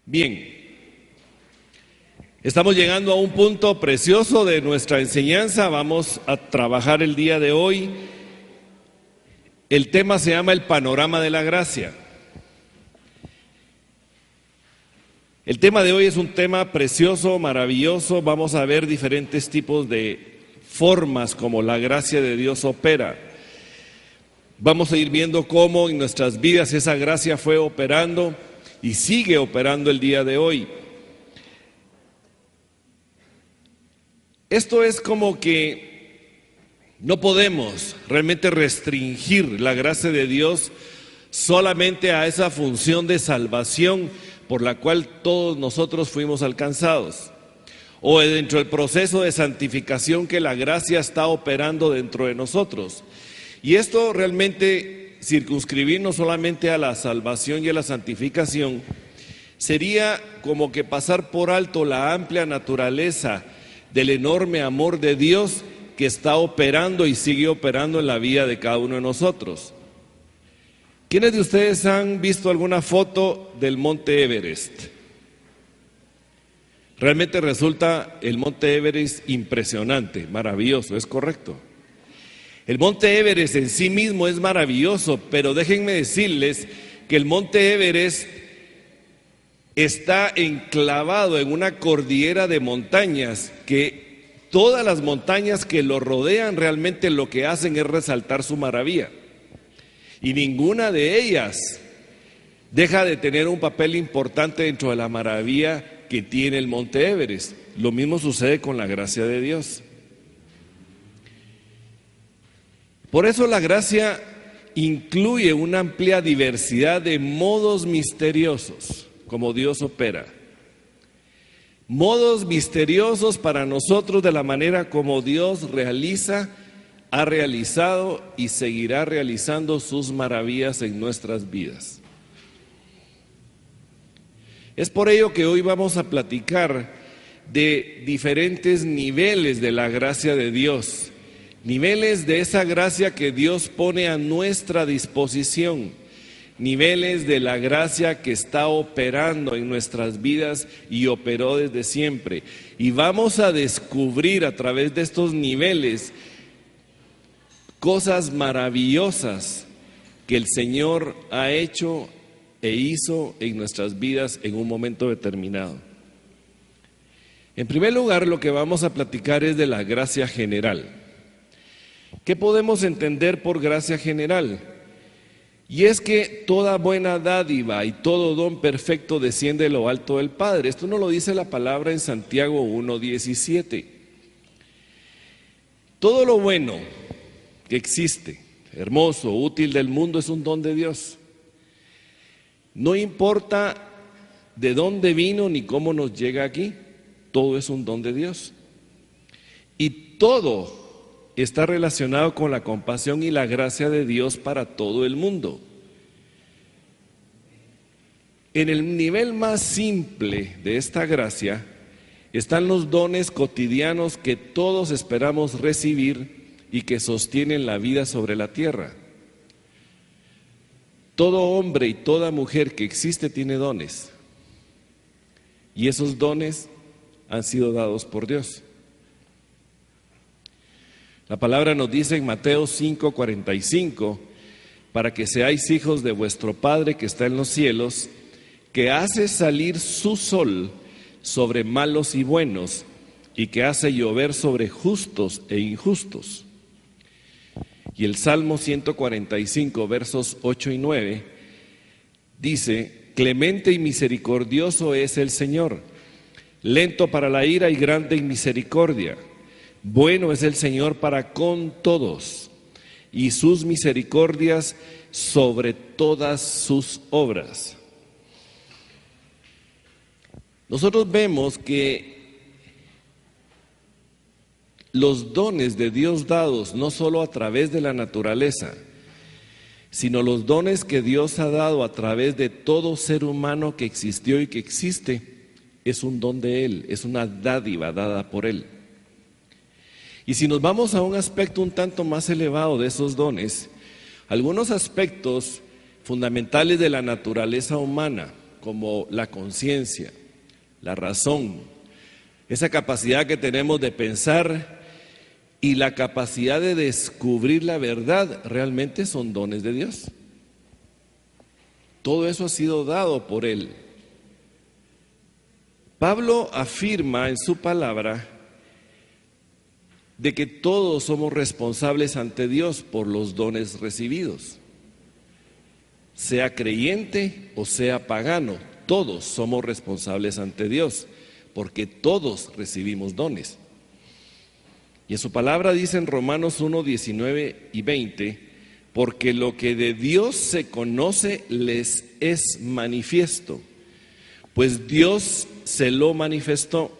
Bien, estamos llegando a un punto precioso de nuestra enseñanza. Vamos a trabajar el día de hoy. El tema se llama el panorama de la gracia. El tema de hoy es un tema precioso, maravilloso. Vamos a ver diferentes tipos de formas como la gracia de Dios opera. Vamos a ir viendo cómo en nuestras vidas esa gracia fue operando y sigue operando el día de hoy. Esto es como que no podemos realmente restringir la gracia de Dios solamente a esa función de salvación por la cual todos nosotros fuimos alcanzados, o dentro del proceso de santificación que la gracia está operando dentro de nosotros. Y esto realmente circunscribirnos solamente a la salvación y a la santificación sería como que pasar por alto la amplia naturaleza del enorme amor de Dios que está operando y sigue operando en la vida de cada uno de nosotros. ¿Quiénes de ustedes han visto alguna foto del Monte Everest? Realmente resulta el Monte Everest impresionante, maravilloso, es correcto. El Monte Everest en sí mismo es maravilloso, pero déjenme decirles que el Monte Everest está enclavado en una cordillera de montañas que todas las montañas que lo rodean realmente lo que hacen es resaltar su maravilla. Y ninguna de ellas deja de tener un papel importante dentro de la maravilla que tiene el Monte Everest. Lo mismo sucede con la gracia de Dios. Por eso la gracia incluye una amplia diversidad de modos misteriosos, como Dios opera. Modos misteriosos para nosotros de la manera como Dios realiza, ha realizado y seguirá realizando sus maravillas en nuestras vidas. Es por ello que hoy vamos a platicar de diferentes niveles de la gracia de Dios, niveles de esa gracia que Dios pone a nuestra disposición, niveles de la gracia que está operando en nuestras vidas y operó desde siempre. Y vamos a descubrir a través de estos niveles cosas maravillosas que el Señor ha hecho e hizo en nuestras vidas en un momento determinado. En primer lugar, lo que vamos a platicar es de la gracia general. ¿Qué podemos entender por gracia general? Y es que toda buena dádiva y todo don perfecto desciende de lo alto del Padre. Esto nos lo dice la palabra en Santiago 1:17. Todo lo bueno que existe, hermoso, útil del mundo, es un don de Dios. No importa de dónde vino ni cómo nos llega aquí, todo es un don de Dios. Y todo está relacionado con la compasión y la gracia de Dios para todo el mundo. En el nivel más simple de esta gracia están los dones cotidianos que todos esperamos recibir y que sostienen la vida sobre la tierra. Todo hombre y toda mujer que existe tiene dones, y esos dones han sido dados por Dios. La palabra nos dice en Mateo 5:45, para que seáis hijos de vuestro Padre que está en los cielos, que hace salir su sol sobre malos y buenos, y que hace llover sobre justos e injustos. Y el Salmo 145, versos 8 y 9, dice: clemente y misericordioso es el Señor, lento para la ira y grande en misericordia. Bueno es el Señor para con todos, y sus misericordias sobre todas sus obras. Nosotros vemos que los dones de Dios dados no solo a través de la naturaleza, sino los dones que Dios ha dado a través de todo ser humano que existió y que existe, es un don de Él, es una dádiva dada por Él. Y si nos vamos a un aspecto un tanto más elevado de esos dones, algunos aspectos fundamentales de la naturaleza humana, como la conciencia, la razón, esa capacidad que tenemos de pensar y la capacidad de descubrir la verdad, realmente son dones de Dios. Todo eso ha sido dado por Él. Pablo afirma en su palabra de que todos somos responsables ante Dios por los dones recibidos. Sea creyente o sea pagano, todos somos responsables ante Dios, porque todos recibimos dones. Y en su palabra dice en Romanos 1, 19 y 20, porque lo que de Dios se conoce les es manifiesto, pues Dios se lo manifestó,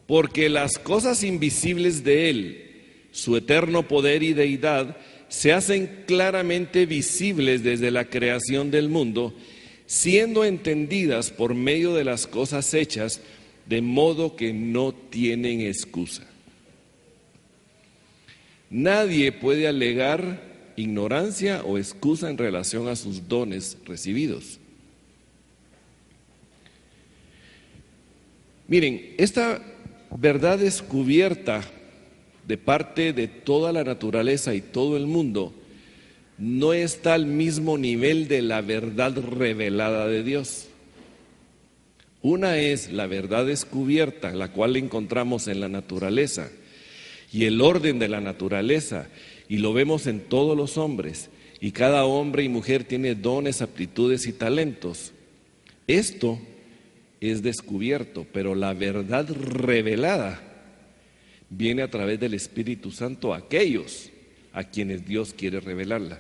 porque las cosas invisibles de Él, su eterno poder y deidad, se hacen claramente visibles desde la creación del mundo, siendo entendidas por medio de las cosas hechas, de modo que no tienen excusa. Nadie puede alegar ignorancia o excusa en relación a sus dones recibidos. Miren, esta verdad descubierta de parte de toda la naturaleza y todo el mundo no está al mismo nivel de la verdad revelada de Dios. Una es la verdad descubierta, la cual encontramos en la naturaleza y el orden de la naturaleza, y lo vemos en todos los hombres, y cada hombre y mujer tiene dones, aptitudes y talentos. Esto es descubierto, pero la verdad revelada viene a través del Espíritu Santo a aquellos a quienes Dios quiere revelarla.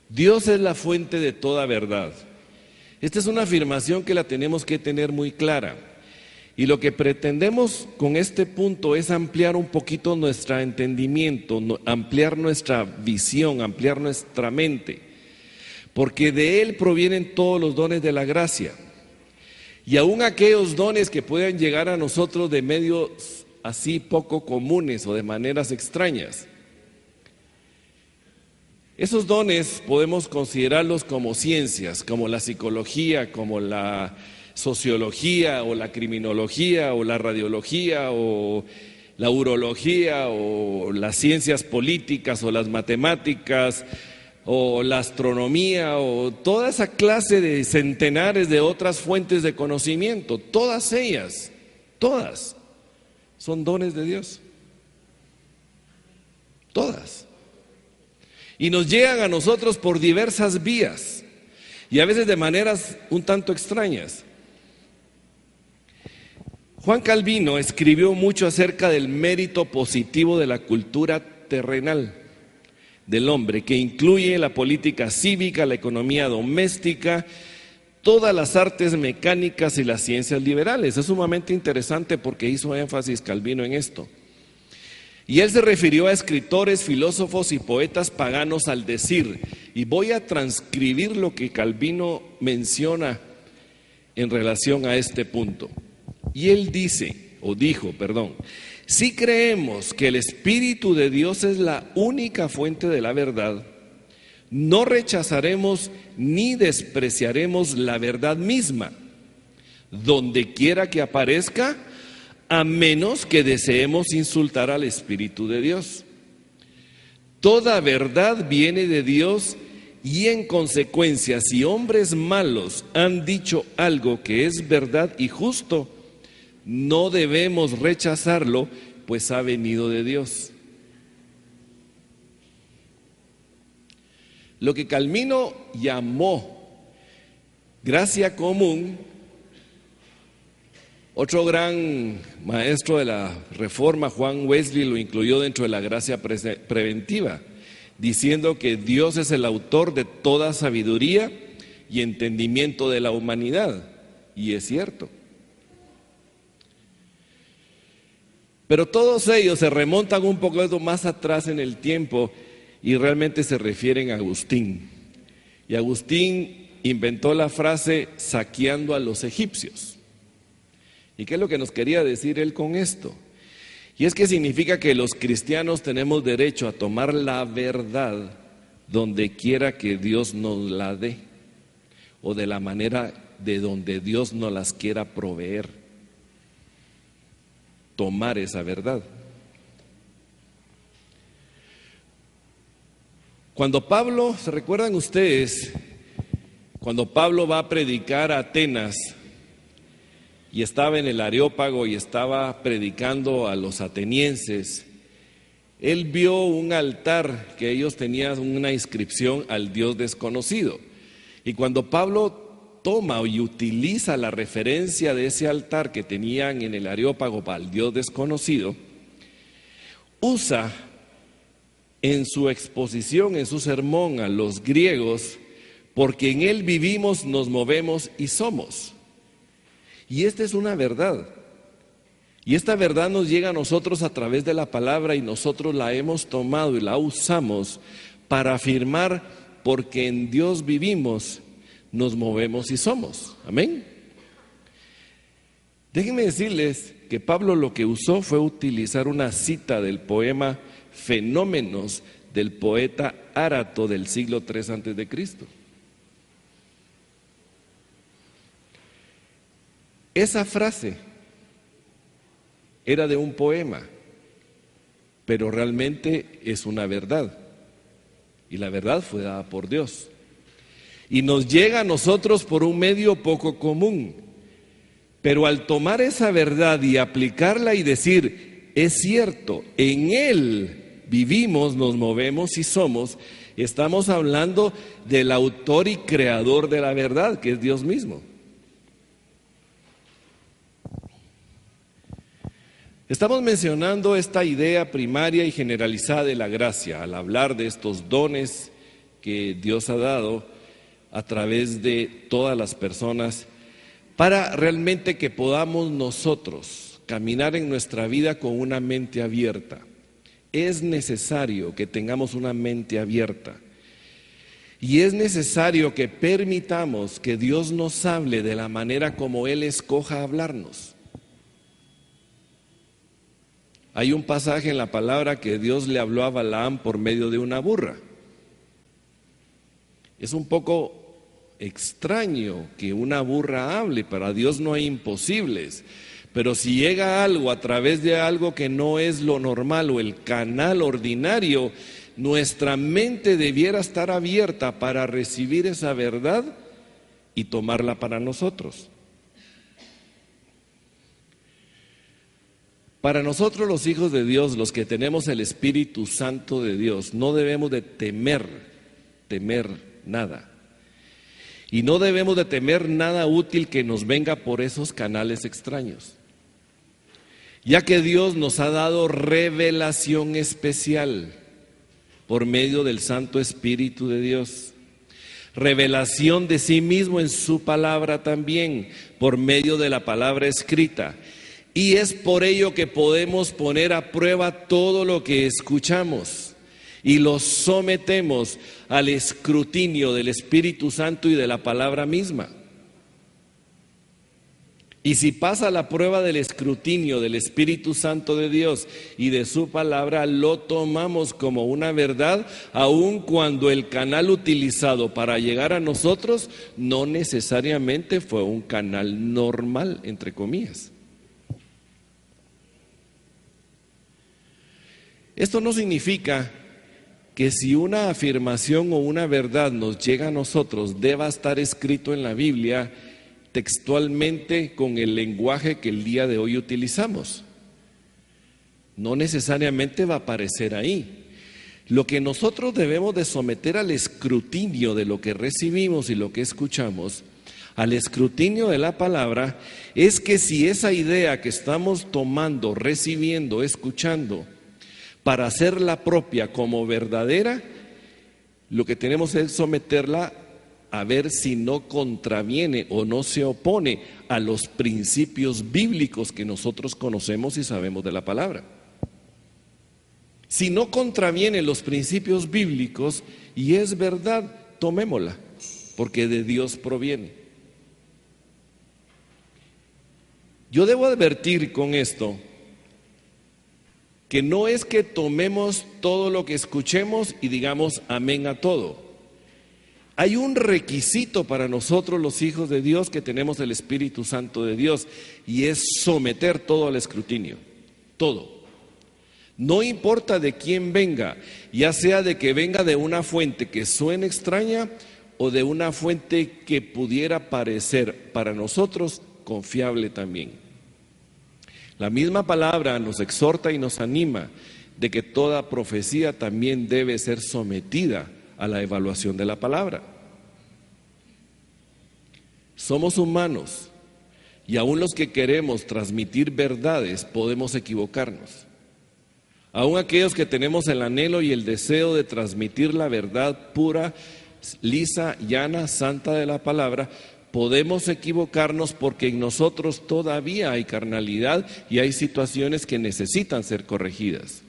Dios es la fuente de toda verdad. Esta es una afirmación que la tenemos que tener muy clara. Y lo que pretendemos con este punto es ampliar un poquito nuestro entendimiento, ampliar nuestra visión, ampliar nuestra mente, porque de Él provienen todos los dones de la gracia. Y aún aquellos dones que puedan llegar a nosotros de medios así poco comunes o de maneras extrañas. Esos dones podemos considerarlos como ciencias, como la psicología, como la sociología o la criminología o la radiología o la urología o las ciencias políticas o las matemáticas o la astronomía o toda esa clase de centenares de otras fuentes de conocimiento. Todas ellas, todas son dones de Dios. Todas. Y nos llegan a nosotros por diversas vías y a veces de maneras un tanto extrañas. Juan Calvino escribió mucho acerca del mérito positivo de la cultura terrenal del hombre, que incluye la política cívica, la economía doméstica, todas las artes mecánicas y las ciencias liberales. Es sumamente interesante porque hizo énfasis Calvino en esto. Y él se refirió a escritores, filósofos y poetas paganos al decir, y voy a transcribir lo que Calvino menciona en relación a este punto. Y él dijo, si creemos que el Espíritu de Dios es la única fuente de la verdad, no rechazaremos ni despreciaremos la verdad misma, donde quiera que aparezca, a menos que deseemos insultar al Espíritu de Dios. Toda verdad viene de Dios y en consecuencia, si hombres malos han dicho algo que es verdad y justo, no debemos rechazarlo, pues ha venido de Dios. Lo que Calvino llamó gracia común, otro gran maestro de la Reforma, Juan Wesley, lo incluyó dentro de la gracia preventiva, diciendo que Dios es el autor de toda sabiduría y entendimiento de la humanidad, y es cierto. Pero todos ellos se remontan un poco más atrás en el tiempo y realmente se refieren a Agustín. Y Agustín inventó la frase saqueando a los egipcios. ¿Y qué es lo que nos quería decir él con esto? Y es que significa que los cristianos tenemos derecho a tomar la verdad donde quiera que Dios nos la dé. o de la manera de donde Dios nos las quiera proveer. Tomar esa verdad. Cuando Pablo, ¿se recuerdan ustedes? Cuando Pablo va a predicar a Atenas y estaba en el Areópago y estaba predicando a los atenienses, él vio un altar que ellos tenían una inscripción al Dios desconocido. Y cuando Pablo toma y utiliza la referencia de ese altar que tenían en el Areópago para el Dios desconocido, usa en su exposición, en su sermón a los griegos, porque en Él vivimos, nos movemos y somos. Y esta es una verdad. Y esta verdad nos llega a nosotros a través de la palabra y nosotros la hemos tomado y la usamos para afirmar, porque en Dios vivimos, nos movemos y somos. Amén. Déjenme decirles que Pablo lo que usó fue utilizar una cita del poema Fenómenos del poeta Árato del siglo III antes de Cristo. Esa frase era de un poema, pero realmente es una verdad. Y la verdad fue dada por Dios. Y nos llega a nosotros por un medio poco común. Pero al tomar esa verdad y aplicarla y decir, es cierto, en Él vivimos, nos movemos y somos, estamos hablando del autor y creador de la verdad, que es Dios mismo. Estamos mencionando esta idea primaria y generalizada de la gracia al hablar de estos dones que Dios ha dado a través de todas las personas para realmente que podamos nosotros caminar en nuestra vida con una mente abierta. Es necesario que tengamos una mente abierta y es necesario que permitamos que Dios nos hable de la manera como Él escoja hablarnos. Hay un pasaje en la palabra que Dios le habló a Balaam por medio de una burra. Es un poco extraño que una burra hable, para Dios no hay imposibles, pero si llega algo a través de algo que no es lo normal o el canal ordinario, nuestra mente debiera estar abierta para recibir esa verdad y tomarla para nosotros. Para nosotros los hijos de Dios, los que tenemos el Espíritu Santo de Dios, no debemos de temer nada. Y no debemos de temer nada útil que nos venga por esos canales extraños. Ya que Dios nos ha dado revelación especial por medio del Santo Espíritu de Dios. Revelación de sí mismo en su palabra también, por medio de la palabra escrita. Y es por ello que podemos poner a prueba todo lo que escuchamos y lo sometemos al escrutinio del Espíritu Santo y de la palabra misma. Y si pasa la prueba del escrutinio del Espíritu Santo de Dios y de su palabra, lo tomamos como una verdad, aun cuando el canal utilizado para llegar a nosotros no necesariamente fue un canal normal, entre comillas. Esto no significa que si una afirmación o una verdad nos llega a nosotros deba estar escrito en la Biblia textualmente con el lenguaje que el día de hoy utilizamos. No necesariamente va a aparecer ahí. Lo que nosotros debemos de someter al escrutinio de lo que recibimos y lo que escuchamos, al escrutinio de la palabra, es que si esa idea que estamos tomando, recibiendo, escuchando, para hacerla propia como verdadera, lo que tenemos es someterla a ver si no contraviene o no se opone a los principios bíblicos que nosotros conocemos y sabemos de la palabra. Si no contraviene los principios bíblicos y es verdad, tomémosla, porque de Dios proviene. Yo debo advertir con esto que no es que tomemos todo lo que escuchemos y digamos amén a todo. Hay un requisito para nosotros los hijos de Dios que tenemos el Espíritu Santo de Dios, y es someter todo al escrutinio, todo. No importa de quién venga, ya sea de que venga de una fuente que suene extraña o de una fuente que pudiera parecer para nosotros confiable también. La misma palabra nos exhorta y nos anima de que toda profecía también debe ser sometida a la evaluación de la palabra. Somos humanos y aún los que queremos transmitir verdades podemos equivocarnos. Aún aquellos que tenemos el anhelo y el deseo de transmitir la verdad pura, lisa, llana, santa de la palabra, podemos equivocarnos porque en nosotros todavía hay carnalidad y hay situaciones que necesitan ser corregidas.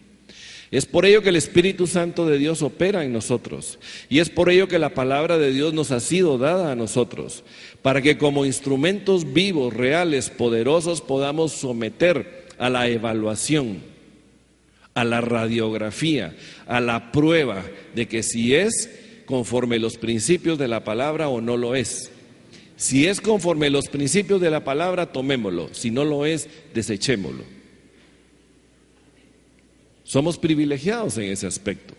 Es por ello que el Espíritu Santo de Dios opera en nosotros, y es por ello que la palabra de Dios nos ha sido dada a nosotros, para que como instrumentos vivos, reales, poderosos, podamos someter a la evaluación, a la radiografía, a la prueba de que si es conforme los principios de la palabra o no lo es. Si es conforme los principios de la palabra, tomémoslo; si no lo es, desechémoslo. Somos privilegiados en ese aspecto.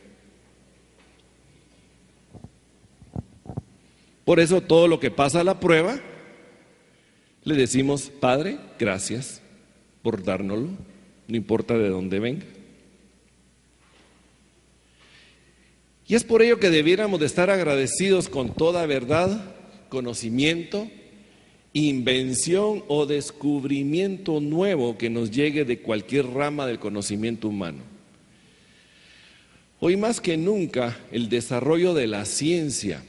Por eso todo lo que pasa a la prueba, le decimos: Padre, gracias por dárnoslo, no importa de dónde venga. Y es por ello que debiéramos de estar agradecidos con toda verdad, conocimiento, invención o descubrimiento nuevo que nos llegue de cualquier rama del conocimiento humano. Hoy más que nunca el desarrollo de la ciencia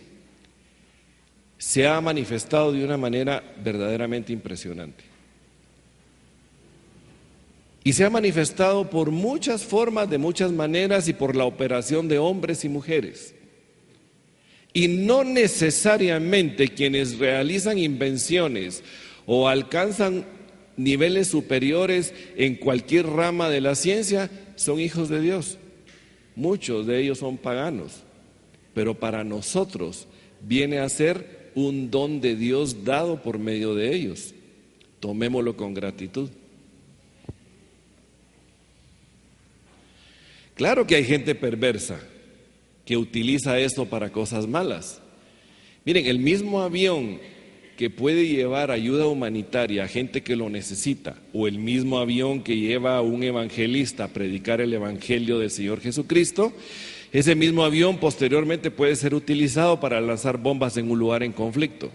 se ha manifestado de una manera verdaderamente impresionante. Y se ha manifestado por muchas formas, de muchas maneras, y por la operación de hombres y mujeres. Y no necesariamente quienes realizan invenciones o alcanzan niveles superiores en cualquier rama de la ciencia son hijos de Dios. Muchos de ellos son paganos, pero para nosotros viene a ser un don de Dios dado por medio de ellos. Tomémoslo con gratitud. Claro que hay gente perversa que utiliza esto para cosas malas. Miren, el mismo avión que puede llevar ayuda humanitaria a gente que lo necesita, o el mismo avión que lleva a un evangelista a predicar el evangelio del Señor Jesucristo, ese mismo avión posteriormente puede ser utilizado para lanzar bombas en un lugar en conflicto,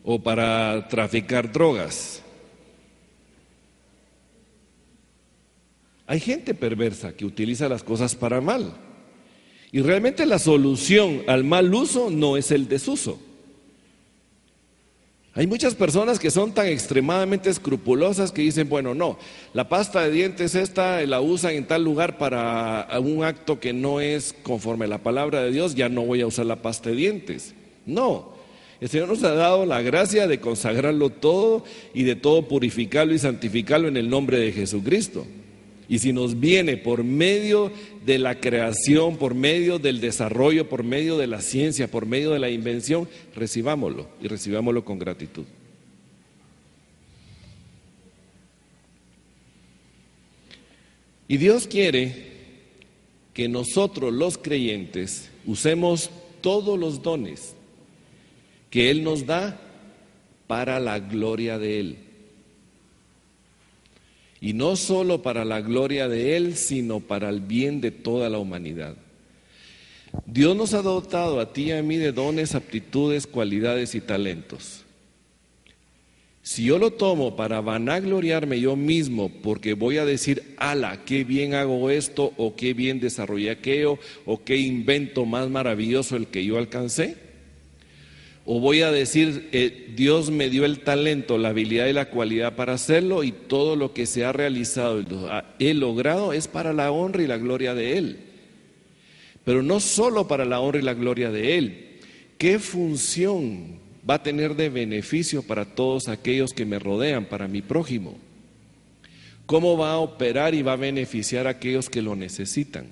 o para traficar drogas. Hay gente perversa que utiliza las cosas para mal. Y realmente la solución al mal uso no es el desuso. Hay muchas personas que son tan extremadamente escrupulosas que dicen: bueno, no, la pasta de dientes esta la usan en tal lugar para un acto que no es conforme a la palabra de Dios, ya no voy a usar la pasta de dientes. No, el Señor nos ha dado la gracia de consagrarlo todo y de todo purificarlo y santificarlo en el nombre de Jesucristo. Y si nos viene por medio de la creación, por medio del desarrollo, por medio de la ciencia, por medio de la invención, recibámoslo, y recibámoslo con gratitud. Y Dios quiere que nosotros los creyentes usemos todos los dones que Él nos da para la gloria de Él. Y no solo para la gloria de Él, sino para el bien de toda la humanidad. Dios nos ha dotado a ti y a mí de dones, aptitudes, cualidades y talentos. Si yo lo tomo para vanagloriarme yo mismo, porque voy a decir: ala, qué bien hago esto, o qué bien desarrollé aquello, o qué invento más maravilloso el que yo alcancé, o voy a decir: Dios me dio el talento, la habilidad y la cualidad para hacerlo, y todo lo que se ha realizado y he logrado es para la honra y la gloria de Él. Pero no solo para la honra y la gloria de Él. ¿Qué función va a tener de beneficio para todos aquellos que me rodean, para mi prójimo? ¿Cómo va a operar y va a beneficiar a aquellos que lo necesitan?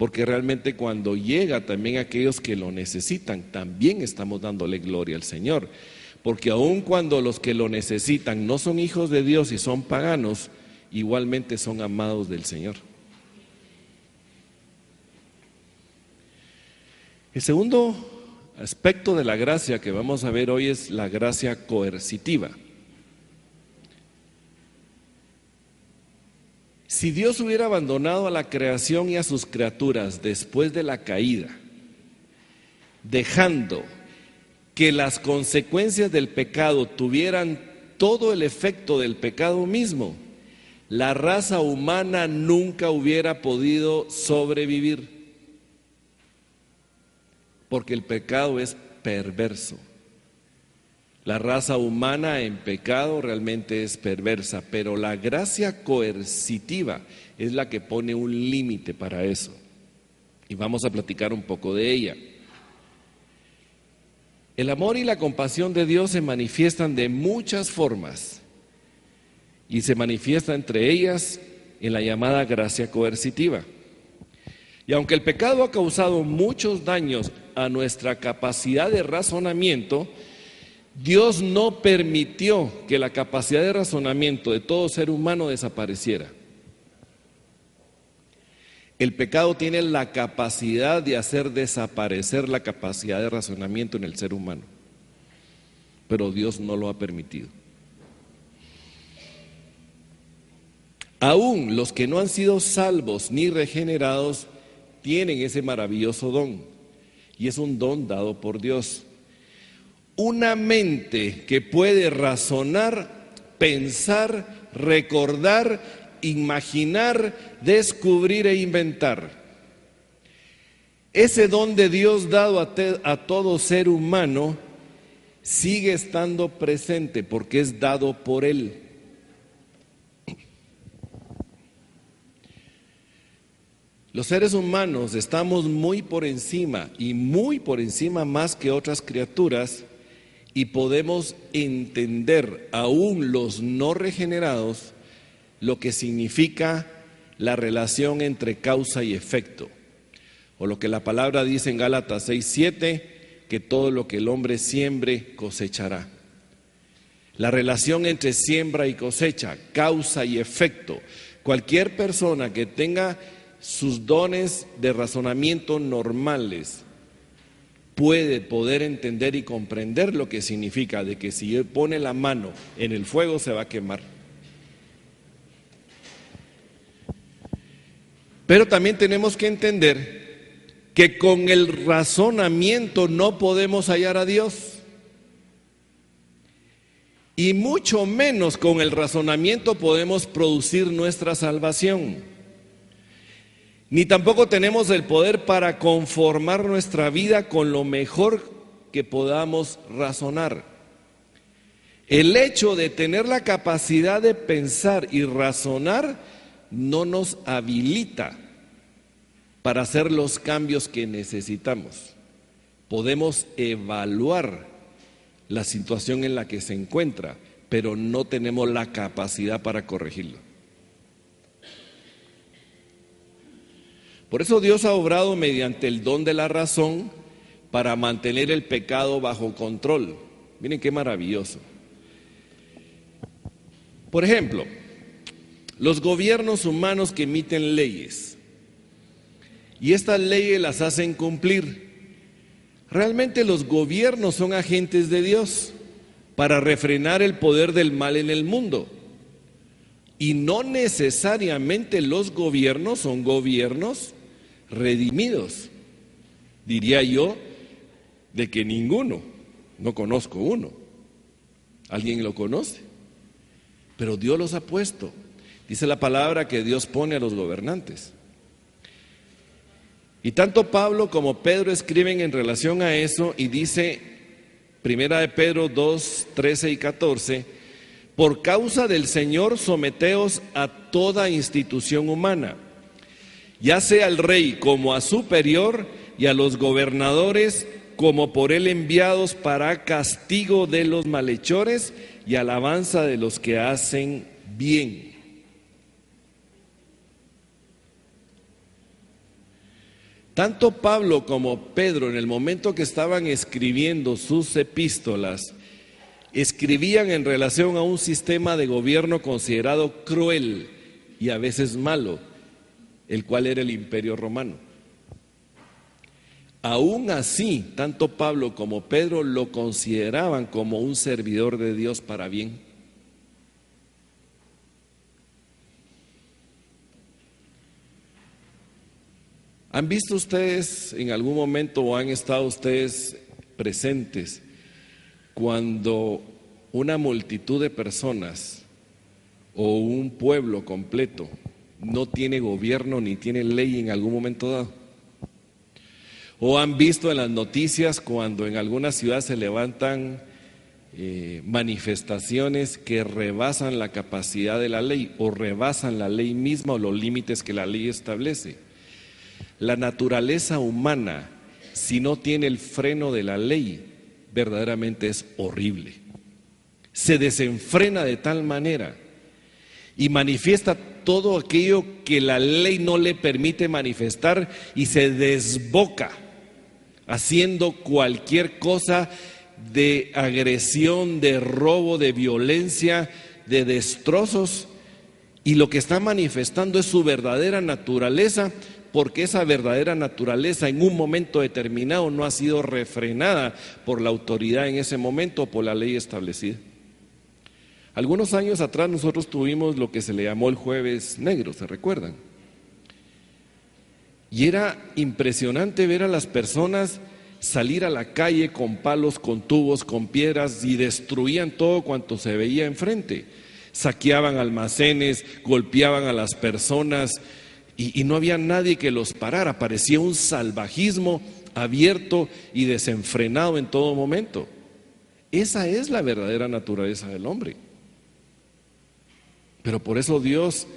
porque realmente cuando llega también a aquellos que lo necesitan, también estamos dándole gloria al Señor, porque aun cuando los que lo necesitan no son hijos de Dios y son paganos, igualmente son amados del Señor. El segundo aspecto de la gracia que vamos a ver hoy es la gracia coercitiva. Si Dios hubiera abandonado a la creación y a sus criaturas después de la caída, dejando que las consecuencias del pecado tuvieran todo el efecto del pecado mismo, la raza humana nunca hubiera podido sobrevivir, porque el pecado es perverso. La raza humana en pecado realmente es perversa, pero la gracia coercitiva es la que pone un límite para eso. Y vamos a platicar un poco de ella. El amor y la compasión de Dios se manifiestan de muchas formas y se manifiesta entre ellas en la llamada gracia coercitiva. Y aunque el pecado ha causado muchos daños a nuestra capacidad de razonamiento, Dios no permitió que la capacidad de razonamiento de todo ser humano desapareciera. El pecado tiene la capacidad de hacer desaparecer la capacidad de razonamiento en el ser humano, pero Dios no lo ha permitido. Aún los que no han sido salvos ni regenerados tienen ese maravilloso don, y es un don dado por Dios. Una mente que puede razonar, pensar, recordar, imaginar, descubrir e inventar. Ese don de Dios dado a todo ser humano sigue estando presente porque es dado por Él. Los seres humanos estamos muy por encima y muy por encima más que otras criaturas, y podemos entender, aún los no regenerados, lo que significa la relación entre causa y efecto, o lo que la palabra dice en Gálatas 6:7, que todo lo que el hombre siembre cosechará. La relación entre siembra y cosecha, causa y efecto. Cualquier persona que tenga sus dones de razonamiento normales puede poder entender y comprender lo que significa de que si él pone la mano en el fuego se va a quemar. Pero también tenemos que entender que con el razonamiento no podemos hallar a Dios, y mucho menos con el razonamiento podemos producir nuestra salvación. Ni tampoco tenemos el poder para conformar nuestra vida con lo mejor que podamos razonar. El hecho de tener la capacidad de pensar y razonar no nos habilita para hacer los cambios que necesitamos. Podemos evaluar la situación en la que se encuentra, pero no tenemos la capacidad para corregirlo. Por eso Dios ha obrado mediante el don de la razón para mantener el pecado bajo control. Miren qué maravilloso. Por ejemplo, los gobiernos humanos que emiten leyes, y estas leyes las hacen cumplir. Realmente los gobiernos son agentes de Dios para refrenar el poder del mal en el mundo. Y no necesariamente los gobiernos son gobiernos redimidos. Diría yo de que ninguno, no conozco uno. ¿Alguien lo conoce? Pero Dios los ha puesto. Dice la palabra que Dios pone a los gobernantes. Y tanto Pablo como Pedro escriben en relación a eso, y dice, primera de Pedro 2, 13 y 14, por causa del Señor someteos a toda institución humana, ya sea al rey como a superior, y a los gobernadores como por él enviados para castigo de los malhechores y alabanza de los que hacen bien. Tanto Pablo como Pedro, en el momento que estaban escribiendo sus epístolas, escribían en relación a un sistema de gobierno considerado cruel y a veces malo, el cual era el Imperio Romano. Aún así, tanto Pablo como Pedro lo consideraban como un servidor de Dios para bien. ¿Han visto ustedes en algún momento o han estado ustedes presentes cuando una multitud de personas o un pueblo completo no tiene gobierno ni tiene ley en algún momento dado? ¿O han visto en las noticias cuando en alguna ciudad se levantan manifestaciones que rebasan la capacidad de la ley o rebasan la ley misma o los límites que la ley establece? La naturaleza humana, si no tiene el freno de la ley, verdaderamente es horrible. Se desenfrena de tal manera y manifiesta todo aquello que la ley no le permite manifestar y se desboca haciendo cualquier cosa de agresión, de robo, de violencia, de destrozos, y lo que está manifestando es su verdadera naturaleza, porque esa verdadera naturaleza en un momento determinado no ha sido refrenada por la autoridad en ese momento o por la ley establecida. Algunos años atrás nosotros tuvimos lo que se le llamó el Jueves Negro, ¿se recuerdan? Y era impresionante ver a las personas salir a la calle con palos, con tubos, con piedras y destruían todo cuanto se veía enfrente. Saqueaban almacenes, golpeaban a las personas y no había nadie que los parara. Parecía un salvajismo abierto y desenfrenado en todo momento. Esa es la verdadera naturaleza del hombre. Pero por eso Dios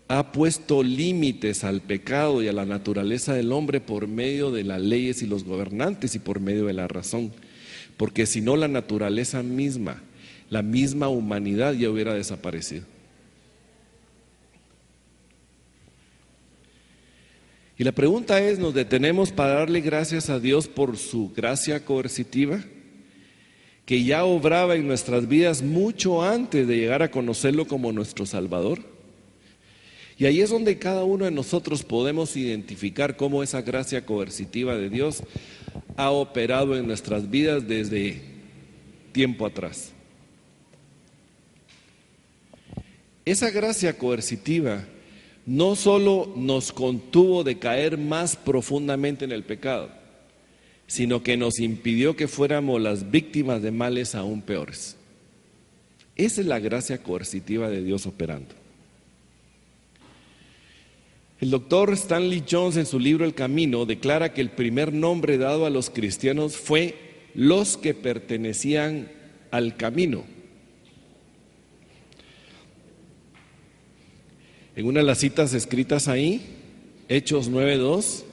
ha puesto límites al pecado y a la naturaleza del hombre por medio de las leyes y los gobernantes y por medio de la razón, porque si no la naturaleza misma, la misma humanidad ya hubiera desaparecido. Y la pregunta es, ¿nos detenemos para darle gracias a Dios por su gracia coercitiva, que ya obraba en nuestras vidas mucho antes de llegar a conocerlo como nuestro Salvador? Y ahí es donde cada uno de nosotros podemos identificar cómo esa gracia coercitiva de Dios ha operado en nuestras vidas desde tiempo atrás. Esa gracia coercitiva no solo nos contuvo de caer más profundamente en el pecado, sino que nos impidió que fuéramos las víctimas de males aún peores. Esa es la gracia coercitiva de Dios operando. El doctor Stanley Jones en su libro El Camino declara que el primer nombre dado a los cristianos fue los que pertenecían al camino. En una de las citas escritas ahí, Hechos 9:2,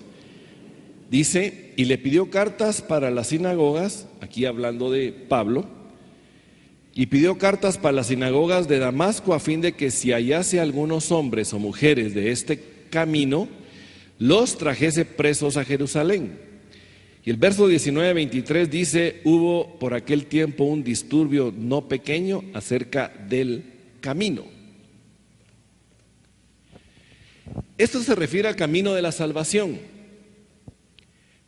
dice, y le pidió cartas para las sinagogas, aquí hablando de Pablo, y pidió cartas para las sinagogas de Damasco a fin de que si hallase algunos hombres o mujeres de este camino, los trajese presos a Jerusalén. Y el verso 19-23 dice, hubo por aquel tiempo un disturbio no pequeño acerca del camino. Esto se refiere al camino de la salvación,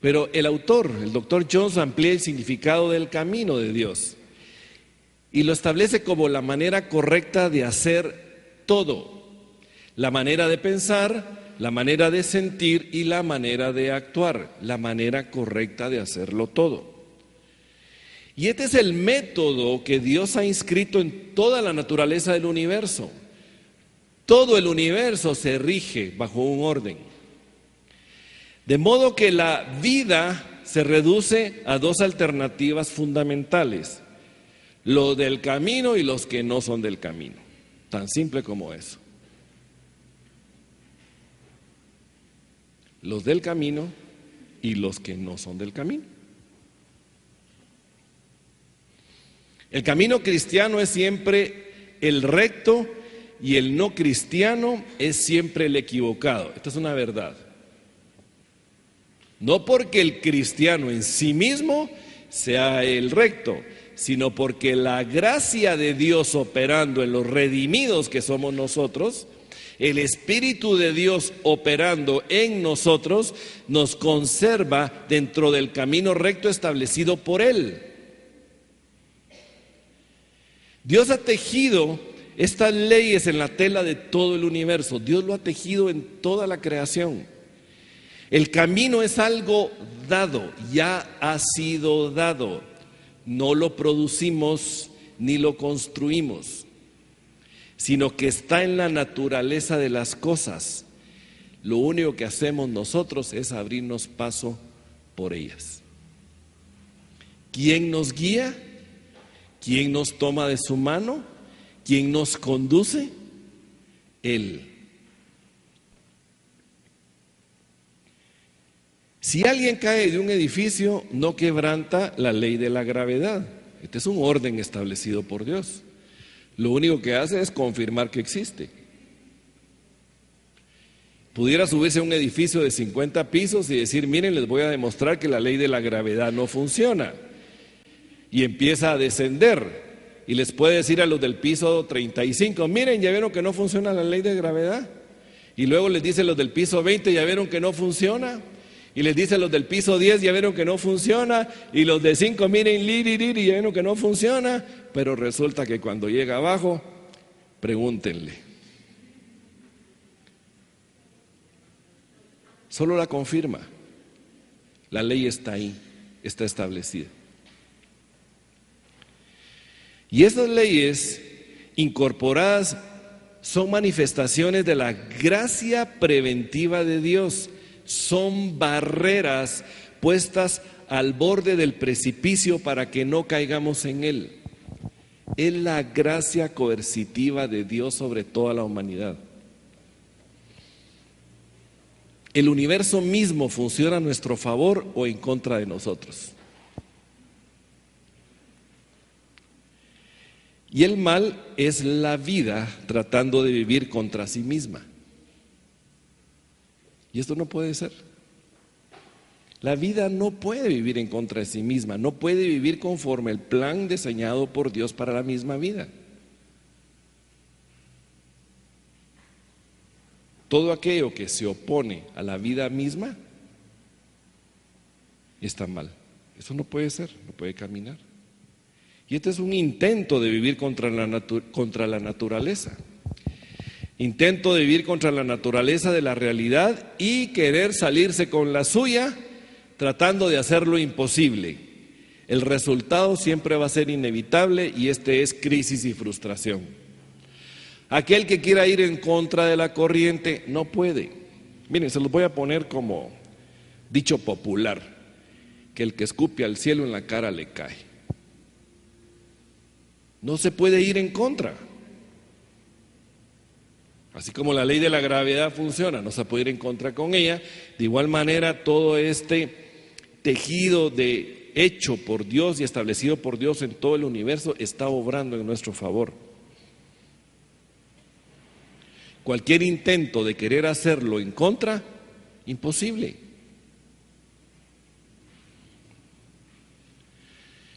pero el autor, el doctor Jones, amplía el significado del camino de Dios y lo establece como la manera correcta de hacer todo. La manera de pensar, la manera de sentir y la manera de actuar, la manera correcta de hacerlo todo. Y este es el método que Dios ha inscrito en toda la naturaleza del universo. Todo el universo se rige bajo un orden. De modo que la vida se reduce a dos alternativas fundamentales: los del camino y los que no son del camino. Tan simple como eso. Los del camino y los que no son del camino. El camino cristiano es siempre el recto y el no cristiano es siempre el equivocado. Esta es una verdad. No porque el cristiano en sí mismo sea el recto, sino porque la gracia de Dios operando en los redimidos que somos nosotros, el Espíritu de Dios operando en nosotros, nos conserva dentro del camino recto establecido por Él. Dios ha tejido estas leyes en la tela de todo el universo. Dios lo ha tejido en toda la creación. El camino es algo dado, ya ha sido dado. No lo producimos ni lo construimos, sino que está en la naturaleza de las cosas. Lo único que hacemos nosotros es abrirnos paso por ellas. ¿Quién nos guía? ¿Quién nos toma de su mano? ¿Quién nos conduce? Él. Si alguien cae de un edificio, no quebranta la ley de la gravedad. Este es un orden establecido por Dios. Lo único que hace es confirmar que existe. Pudiera subirse a un edificio de 50 pisos y decir, miren, les voy a demostrar que la ley de la gravedad no funciona. Y empieza a descender. Y les puede decir a los del piso 35, miren, ya vieron que no funciona la ley de gravedad. Y luego les dice a los del piso 20, ya vieron que no funciona. Y les dice a los del piso 10, ya vieron que no funciona. Y los de 5, miren, y ya vieron que no funciona. Pero resulta que cuando llega abajo, pregúntenle. Solo la confirma. La ley está ahí, está establecida. Y esas leyes incorporadas son manifestaciones de la gracia preventiva de Dios. Son barreras puestas al borde del precipicio para que no caigamos en él. Es la gracia coercitiva de Dios sobre toda la humanidad. El universo mismo funciona a nuestro favor o en contra de nosotros. Y el mal es la vida tratando de vivir contra sí misma. Y esto no puede ser. La vida no puede vivir en contra de sí misma, no puede vivir conforme el plan diseñado por Dios para la misma vida. Todo aquello que se opone a la vida misma está mal. Eso no puede ser, no puede caminar. Y este es un intento de vivir contra la naturaleza. Intento de vivir contra la naturaleza de la realidad y querer salirse con la suya, tratando de hacer lo imposible. El resultado siempre va a ser inevitable y este es crisis y frustración. Aquel que quiera ir en contra de la corriente no puede. Miren, se los voy a poner como dicho popular, que el que escupe al cielo en la cara le cae. No se puede ir en contra. Así como la ley de la gravedad funciona, no se puede ir en contra con ella. De igual manera, todo este tejido hecho por Dios y establecido por Dios en todo el universo está obrando en nuestro favor. Cualquier intento de querer hacerlo en contra, imposible.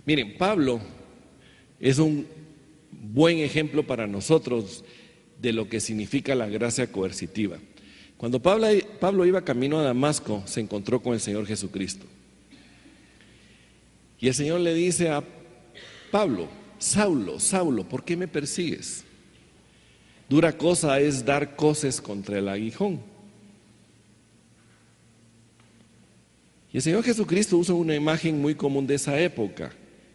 Miren, Pablo es un buen ejemplo para nosotros de lo que significa la gracia coercitiva. Cuando Pablo iba camino a Damasco, se encontró con el Señor Jesucristo. Y el Señor le dice a Pablo, Saulo, Saulo, ¿por qué me persigues? Dura cosa es dar coces contra el aguijón. Y el Señor Jesucristo usa una imagen muy común de esa época,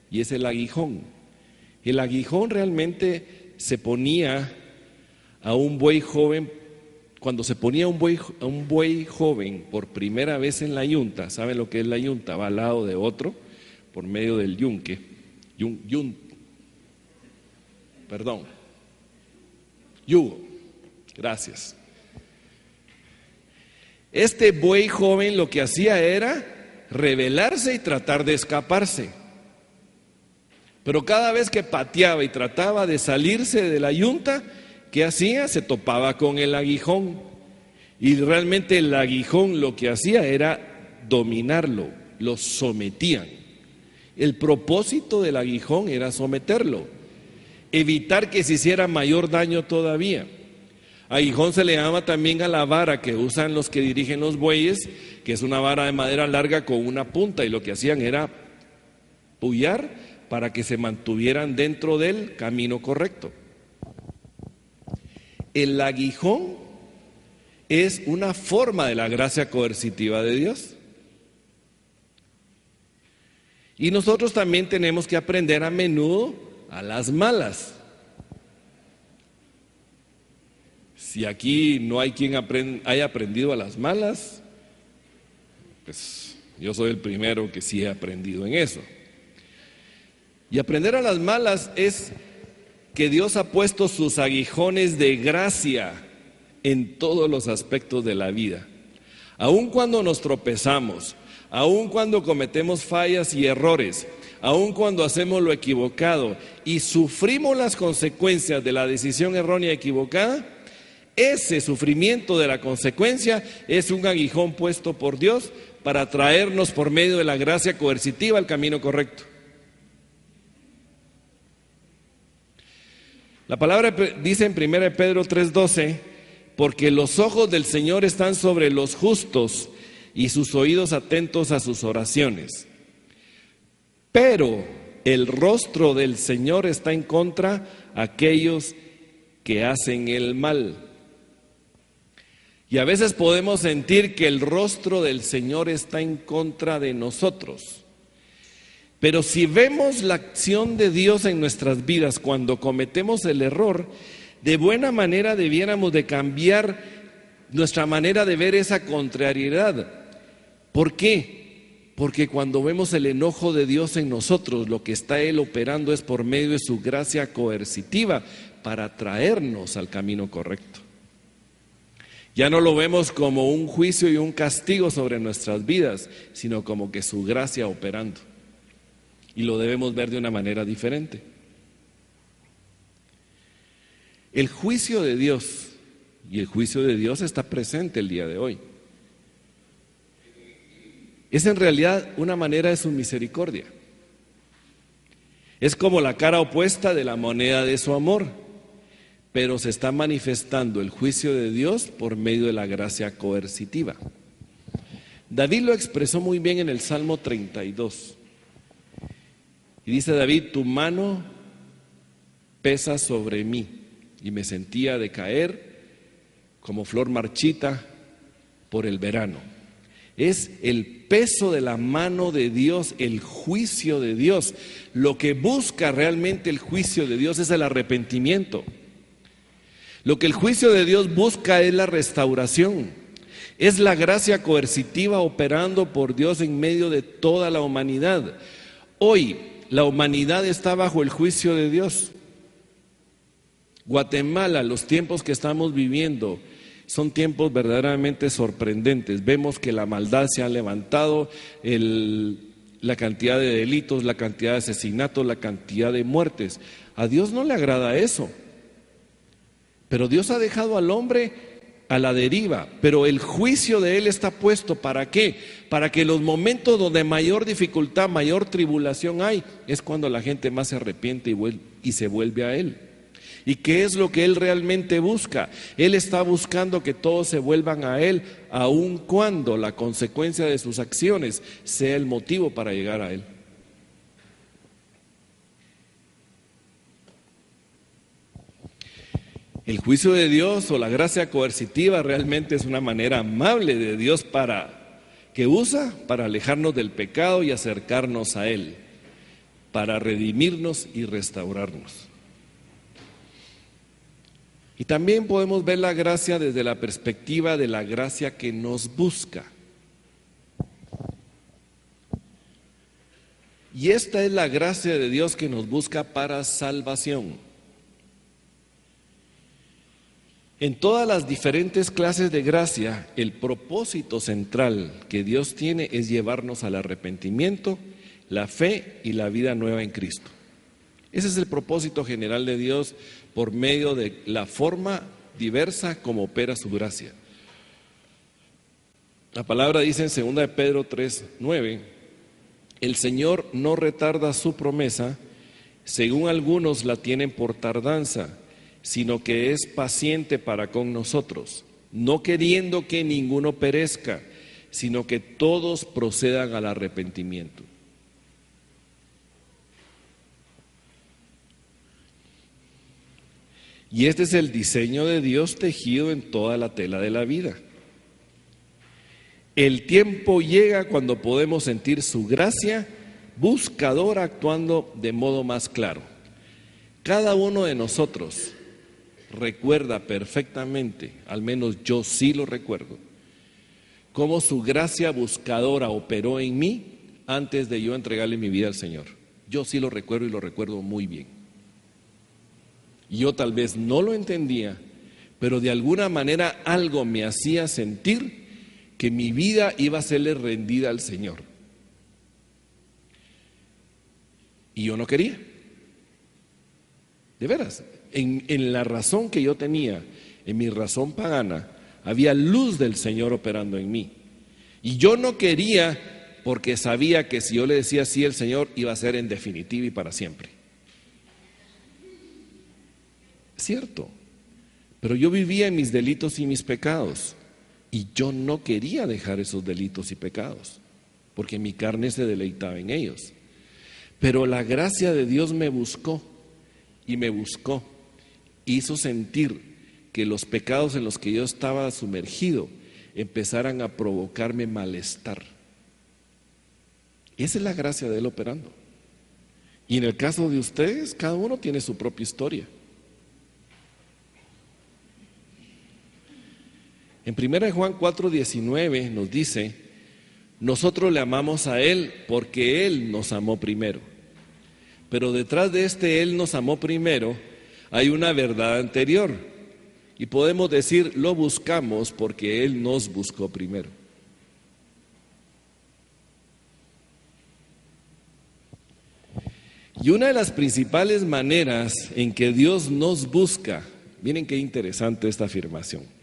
y es el aguijón. El aguijón realmente se ponía a un buey joven, cuando se ponía a un buey joven por primera vez en la yunta. ¿Saben lo que es la yunta? Va al lado de otro por medio del yunque. Yugo. Gracias. Este buey joven lo que hacía era rebelarse y tratar de escaparse. Pero cada vez que pateaba y trataba de salirse de la yunta, ¿qué hacía? Se topaba con el aguijón. Y realmente el aguijón lo que hacía era dominarlo, lo sometían. El propósito del aguijón era someterlo, evitar que se hiciera mayor daño todavía. Aguijón se le llama también a la vara que usan los que dirigen los bueyes, que es una vara de madera larga con una punta, y lo que hacían era pullar para que se mantuvieran dentro del camino correcto. El aguijón es una forma de la gracia coercitiva de Dios. Y nosotros también tenemos que aprender a menudo a las malas. Si aquí no hay quien haya aprendido a las malas, pues yo soy el primero que sí he aprendido en eso. Y aprender a las malas es que Dios ha puesto sus aguijones de gracia en todos los aspectos de la vida. Aun cuando nos tropezamos, aun cuando cometemos fallas y errores, aun cuando hacemos lo equivocado y sufrimos las consecuencias de la decisión errónea y equivocada, ese sufrimiento de la consecuencia es un aguijón puesto por Dios para traernos por medio de la gracia coercitiva al camino correcto. La palabra dice en 1 Pedro 3:12, porque los ojos del Señor están sobre los justos y sus oídos atentos a sus oraciones. Pero el rostro del Señor está en contra de aquellos que hacen el mal. Y a veces podemos sentir que el rostro del Señor está en contra de nosotros. Pero si vemos la acción de Dios en nuestras vidas cuando cometemos el error, de buena manera debiéramos de cambiar nuestra manera de ver esa contrariedad. ¿Por qué? Porque cuando vemos el enojo de Dios en nosotros, lo que está Él operando es por medio de su gracia coercitiva para traernos al camino correcto. Ya no lo vemos como un juicio y un castigo sobre nuestras vidas, sino como que su gracia operando. Y lo debemos ver de una manera diferente. El juicio de Dios, y el juicio de Dios está presente el día de hoy, es en realidad una manera de su misericordia. Es como la cara opuesta de la moneda de su amor, pero se está manifestando el juicio de Dios por medio de la gracia coercitiva. David lo expresó muy bien en el Salmo 32. Y dice David, tu mano pesa sobre mí, y me sentía decaer como flor marchita por el verano. Es el peso de la mano de Dios, el juicio de Dios. Lo que busca realmente el juicio de Dios es el arrepentimiento. Lo que el juicio de Dios busca es la restauración. Es la gracia coercitiva operando por Dios en medio de toda la humanidad. Hoy la humanidad está bajo el juicio de Dios. Guatemala, los tiempos que estamos viviendo son tiempos verdaderamente sorprendentes. Vemos que la maldad se ha levantado, la cantidad de delitos, la cantidad de asesinatos, la cantidad de muertes. A Dios no le agrada eso. Pero Dios ha dejado al hombre a la deriva, pero el juicio de Él está puesto, ¿para qué? Para que los momentos donde mayor dificultad, mayor tribulación hay, es cuando la gente más se arrepiente y se vuelve a Él. ¿Y qué es lo que Él realmente busca? Él está buscando que todos se vuelvan a Él, aun cuando la consecuencia de sus acciones sea el motivo para llegar a Él. El juicio de Dios o la gracia coercitiva realmente es una manera amable de Dios que usa para alejarnos del pecado y acercarnos a Él, para redimirnos y restaurarnos. Y también podemos ver la gracia desde la perspectiva de la gracia que nos busca. Y esta es la gracia de Dios que nos busca para salvación. En todas las diferentes clases de gracia, el propósito central que Dios tiene es llevarnos al arrepentimiento, la fe y la vida nueva en Cristo. Ese es el propósito general de Dios por medio de la forma diversa como opera su gracia. La palabra dice en 2 de Pedro 3:9, el Señor no retarda su promesa, según algunos la tienen por tardanza, sino que es paciente para con nosotros, no queriendo que ninguno perezca, sino que todos procedan al arrepentimiento. Y este es el diseño de Dios tejido en toda la tela de la vida. El tiempo llega cuando podemos sentir su gracia buscadora actuando de modo más claro. Cada uno de nosotros recuerda perfectamente, al menos yo sí lo recuerdo, cómo su gracia buscadora operó en mí antes de yo entregarle mi vida al Señor. Yo sí lo recuerdo y lo recuerdo muy bien. Yo tal vez no lo entendía, pero de alguna manera algo me hacía sentir que mi vida iba a serle rendida al Señor. Y yo no quería. De veras, en la razón que yo tenía, en mi razón pagana, había luz del Señor operando en mí. Y yo no quería porque sabía que si yo le decía sí, el Señor iba a ser en definitiva y para siempre. Cierto, pero yo vivía en mis delitos y mis pecados y yo no quería dejar esos delitos y pecados porque mi carne se deleitaba en ellos. Pero la gracia de Dios me buscó y me buscó, hizo sentir que los pecados en los que yo estaba sumergido empezaran a provocarme malestar. Esa es la gracia de Él operando. Y en el caso de ustedes, cada uno tiene su propia historia. En 1 Juan 4:19 nos dice, nosotros le amamos a Él porque Él nos amó primero. Pero detrás de este Él nos amó primero hay una verdad anterior. Y podemos decir, lo buscamos porque Él nos buscó primero. Y una de las principales maneras en que Dios nos busca, miren qué interesante esta afirmación.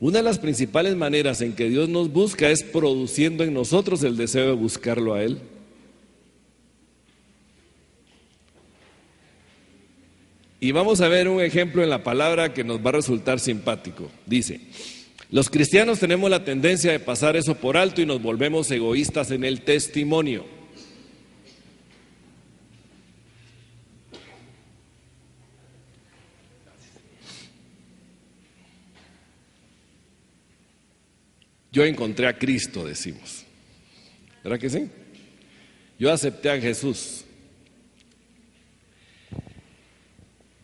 Una de las principales maneras en que Dios nos busca es produciendo en nosotros el deseo de buscarlo a Él. Y vamos a ver un ejemplo en la palabra que nos va a resultar simpático. Dice, los cristianos tenemos la tendencia de pasar eso por alto y nos volvemos egoístas en el testimonio. Yo encontré a Cristo, decimos. ¿Verdad que sí? Yo acepté a Jesús.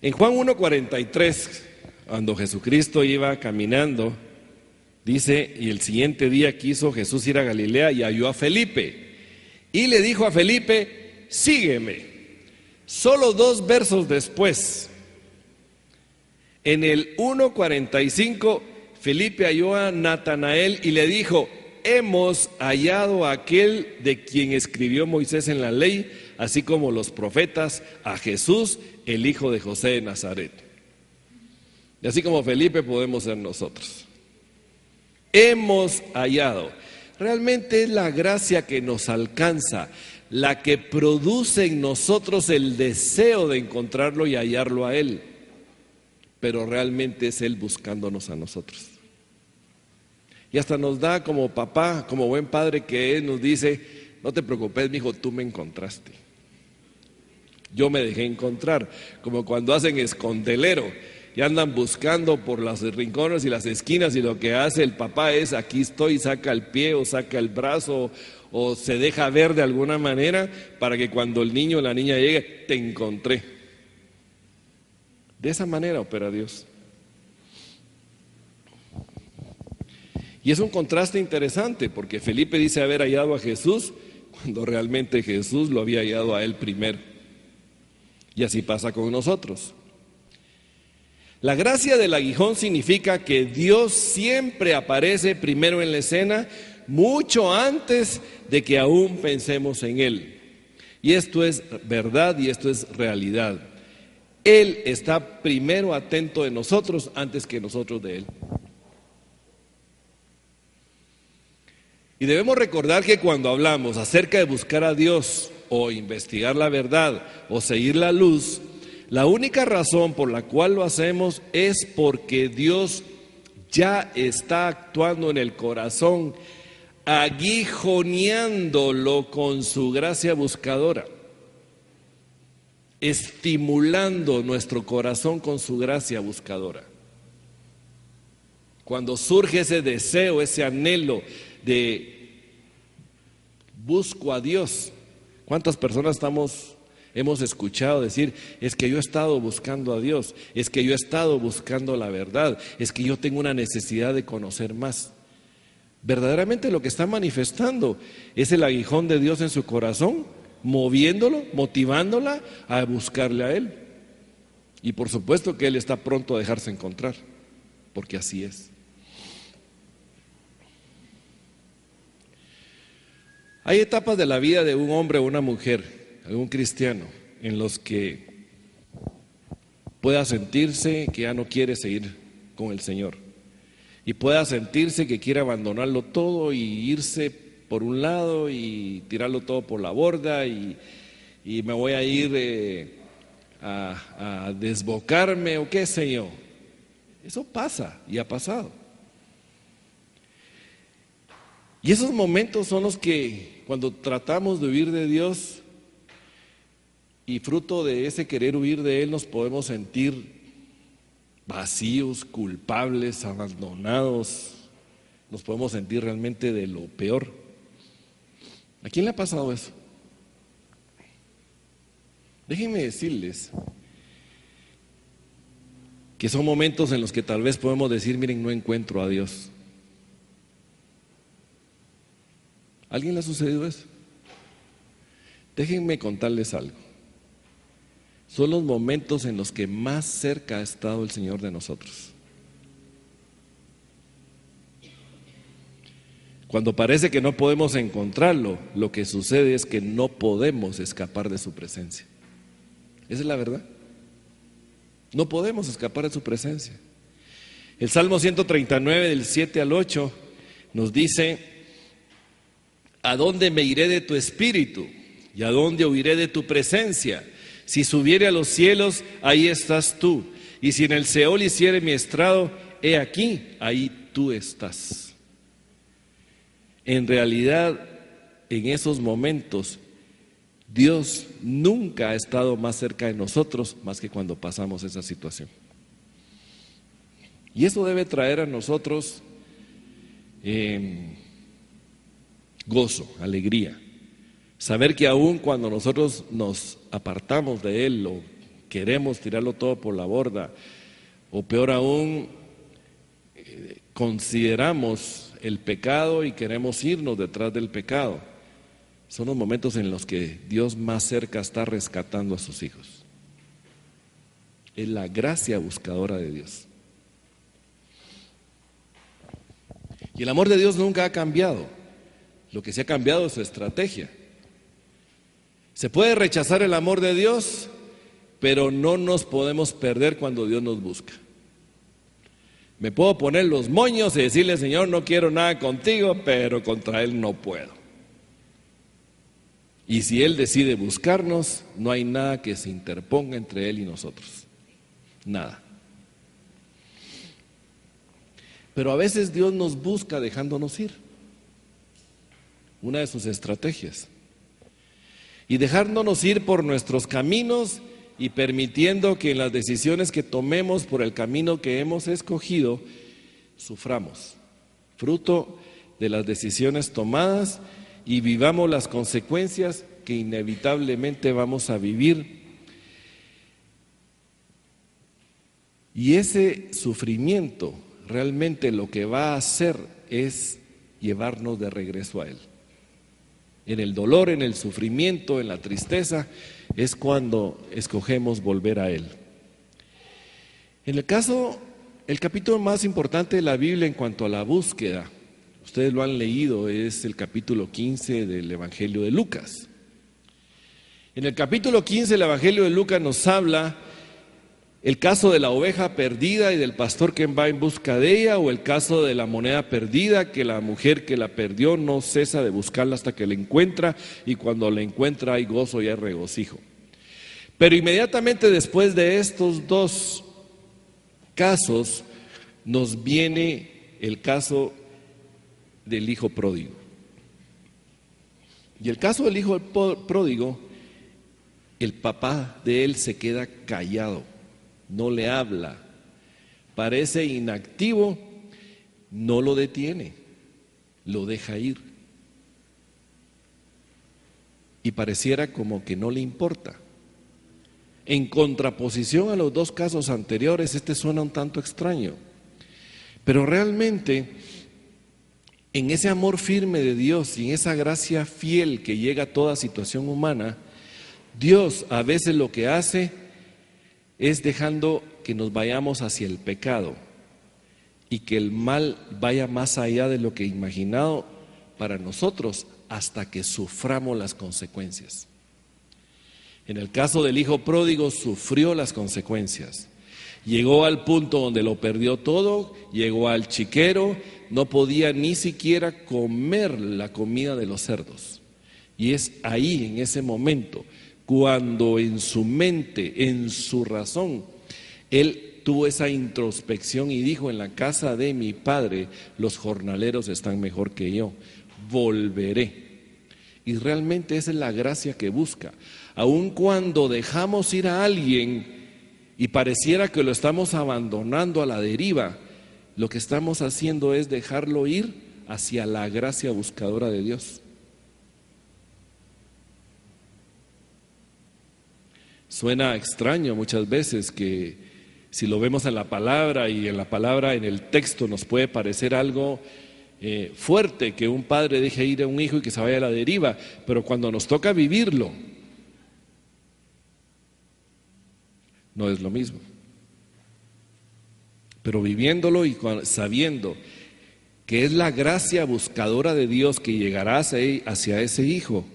En Juan 1:43, cuando Jesucristo iba caminando, dice, y el siguiente día quiso Jesús ir a Galilea y halló a Felipe. Y le dijo a Felipe, sígueme. Solo 2 versos después, en el 1:45, Felipe halló a Natanael y le dijo, hemos hallado a aquel de quien escribió Moisés en la ley, así como los profetas, a Jesús, el hijo de José de Nazaret. Y así como Felipe podemos ser nosotros. Hemos hallado. Realmente es la gracia que nos alcanza, la que produce en nosotros el deseo de encontrarlo y hallarlo a Él. Pero realmente es Él buscándonos a nosotros. Y hasta nos da como papá, como buen padre que Él nos dice, no te preocupes, mijo, tú me encontraste. Yo me dejé encontrar, como cuando hacen escondelero y andan buscando por los rincones y las esquinas y lo que hace el papá es, aquí estoy, saca el pie o saca el brazo o se deja ver de alguna manera para que cuando el niño o la niña llegue, te encontré. De esa manera opera Dios. Y es un contraste interesante porque Felipe dice haber hallado a Jesús cuando realmente Jesús lo había hallado a él primero. Y así pasa con nosotros. La gracia del aguijón significa que Dios siempre aparece primero en la escena, mucho antes de que aún pensemos en Él. Y esto es verdad y esto es realidad. Él está primero atento de nosotros antes que nosotros de Él. Y debemos recordar que cuando hablamos acerca de buscar a Dios o investigar la verdad o seguir la luz, la única razón por la cual lo hacemos es porque Dios ya está actuando en el corazón, aguijoneándolo con su gracia buscadora, estimulando nuestro corazón con su gracia buscadora. Cuando surge ese deseo, ese anhelo de busco a Dios, ¿cuántas personas hemos escuchado decir, es que yo he estado buscando a Dios, es que yo he estado buscando la verdad, es que yo tengo una necesidad de conocer más? Verdaderamente lo que está manifestando es el aguijón de Dios en su corazón, moviéndolo, motivándola a buscarle a Él. Y por supuesto que Él está pronto a dejarse encontrar, porque así es. Hay etapas de la vida de un hombre o una mujer, de un cristiano, en los que pueda sentirse que ya no quiere seguir con el Señor y pueda sentirse que quiere abandonarlo todo y irse por un lado y tirarlo todo por la borda y me voy a ir a desbocarme o qué sé yo. Eso pasa y ha pasado. Y esos momentos son los que cuando tratamos de huir de Dios y fruto de ese querer huir de Él nos podemos sentir vacíos, culpables, abandonados, nos podemos sentir realmente de lo peor. ¿A quién le ha pasado eso? Déjenme decirles que son momentos en los que tal vez podemos decir, miren, no encuentro a Dios. ¿A alguien le ha sucedido eso? Déjenme contarles algo. Son los momentos en los que más cerca ha estado el Señor de nosotros. Cuando parece que no podemos encontrarlo, lo que sucede es que no podemos escapar de su presencia. Esa es la verdad. No podemos escapar de su presencia. El Salmo 139 del 7 al 8 nos dice: ¿a dónde me iré de tu espíritu? ¿Y a dónde huiré de tu presencia? Si subiere a los cielos, ahí estás tú. Y si en el Seol hiciere mi estrado, he aquí, ahí tú estás. En realidad, en esos momentos, Dios nunca ha estado más cerca de nosotros más que cuando pasamos esa situación. Y eso debe traer a nosotros gozo, alegría. Saber que aún cuando nosotros nos apartamos de Él o queremos tirarlo todo por la borda, o peor aún, consideramos el pecado y queremos irnos detrás del pecado, son los momentos en los que Dios más cerca está rescatando a sus hijos. Es la gracia buscadora de Dios. Y el amor de Dios nunca ha cambiado. Lo que sí ha cambiado es su estrategia. Se puede rechazar el amor de Dios, pero no nos podemos perder cuando Dios nos busca. Me puedo poner los moños y decirle, Señor, no quiero nada contigo, pero contra Él no puedo. Y si Él decide buscarnos, no hay nada que se interponga entre Él y nosotros. Nada. Pero a veces Dios nos busca dejándonos ir. Una de sus estrategias. Y dejándonos ir por nuestros caminos y permitiendo que en las decisiones que tomemos por el camino que hemos escogido, suframos, fruto de las decisiones tomadas, y vivamos las consecuencias que inevitablemente vamos a vivir. Y ese sufrimiento realmente lo que va a hacer es llevarnos de regreso a Él. En el dolor, en el sufrimiento, en la tristeza, es cuando escogemos volver a Él. En el capítulo más importante de la Biblia en cuanto a la búsqueda, ustedes lo han leído, es el capítulo 15 del Evangelio de Lucas. En el capítulo 15 del Evangelio de Lucas nos habla el caso de la oveja perdida y del pastor que va en busca de ella, o el caso de la moneda perdida, que la mujer que la perdió no cesa de buscarla hasta que la encuentra, y cuando la encuentra hay gozo y hay regocijo. Pero inmediatamente después de estos dos casos nos viene el caso del hijo pródigo. Y el caso del hijo pródigo, el papá de él se queda callado, no le habla, parece inactivo, no lo detiene, lo deja ir. Y pareciera como que no le importa. En contraposición a los dos casos anteriores, este suena un tanto extraño, pero realmente en ese amor firme de Dios y en esa gracia fiel que llega a toda situación humana, Dios a veces lo que hace es dejando que nos vayamos hacia el pecado y que el mal vaya más allá de lo que imaginado para nosotros hasta que suframos las consecuencias. En el caso del hijo pródigo sufrió las consecuencias. Llegó al punto donde lo perdió todo, llegó al chiquero, no podía ni siquiera comer la comida de los cerdos. Y es ahí, en ese momento, cuando en su mente, en su razón, él tuvo esa introspección y dijo: en la casa de mi padre los jornaleros están mejor que yo, volveré. Y realmente esa es la gracia que busca. Aun cuando dejamos ir a alguien y pareciera que lo estamos abandonando a la deriva, lo que estamos haciendo es dejarlo ir hacia la gracia buscadora de Dios. Suena extraño muchas veces que si lo vemos en la palabra y en la palabra, en el texto, nos puede parecer algo fuerte que un padre deje ir a un hijo y que se vaya a la deriva, pero cuando nos toca vivirlo, no es lo mismo. Pero viviéndolo y sabiendo que es la gracia buscadora de Dios que llegará hacia ese hijo,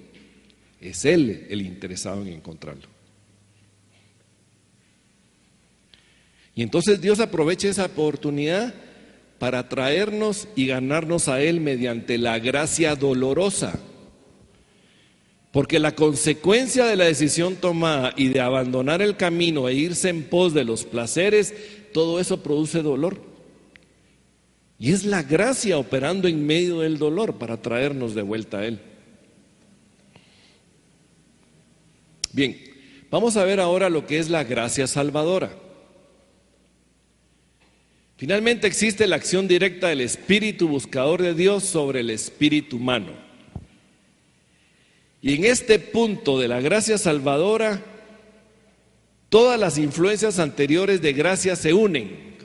es Él el interesado en encontrarlo. Y entonces Dios aprovecha esa oportunidad para traernos y ganarnos a Él mediante la gracia dolorosa. Porque la consecuencia de la decisión tomada y de abandonar el camino e irse en pos de los placeres, todo eso produce dolor. Y es la gracia operando en medio del dolor para traernos de vuelta a Él. Bien, vamos a ver ahora lo que es la gracia salvadora. Finalmente existe la acción directa del espíritu buscador de Dios sobre el espíritu humano. Y en este punto de la gracia salvadora, todas las influencias anteriores de gracia se unen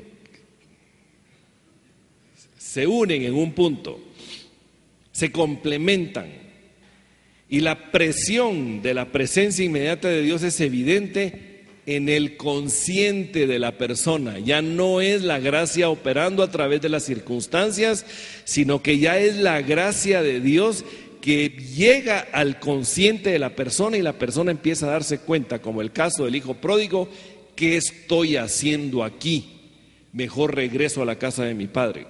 en un punto, se complementan. Y la presión de la presencia inmediata de Dios es evidente en el consciente de la persona. Ya no es la gracia operando a través de las circunstancias, sino que ya es la gracia de Dios que llega al consciente de la persona y la persona empieza a darse cuenta, como el caso del hijo pródigo: ¿qué estoy haciendo aquí? Mejor regreso a la casa de mi padre.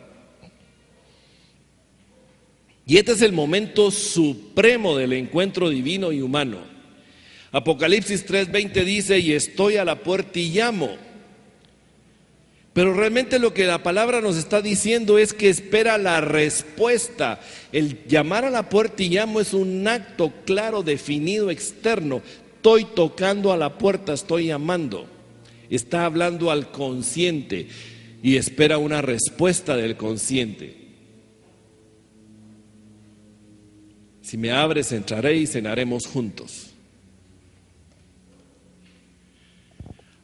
Y este es el momento supremo del encuentro divino y humano. Apocalipsis 3:20 dice: y estoy a la puerta y llamo. Pero realmente lo que la palabra nos está diciendo es que espera la respuesta. El llamar a la puerta y llamo es un acto claro, definido, externo. Estoy tocando a la puerta, estoy llamando. Está hablando al consciente y espera una respuesta del consciente. Si me abres, entraré y cenaremos juntos.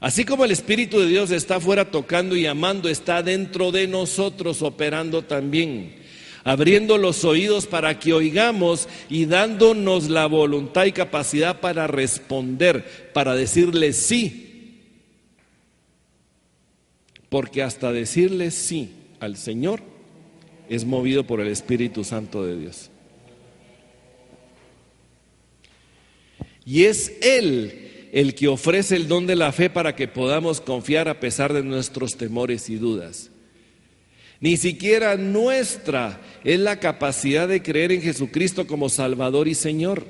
Así como el Espíritu de Dios está afuera tocando y llamando, está dentro de nosotros operando también, abriendo los oídos para que oigamos y dándonos la voluntad y capacidad para responder, para decirle sí. Porque hasta decirle sí al Señor es movido por el Espíritu Santo de Dios. Y es Él el que ofrece el don de la fe para que podamos confiar a pesar de nuestros temores y dudas. Ni siquiera nuestra es la capacidad de creer en Jesucristo como Salvador y Señor.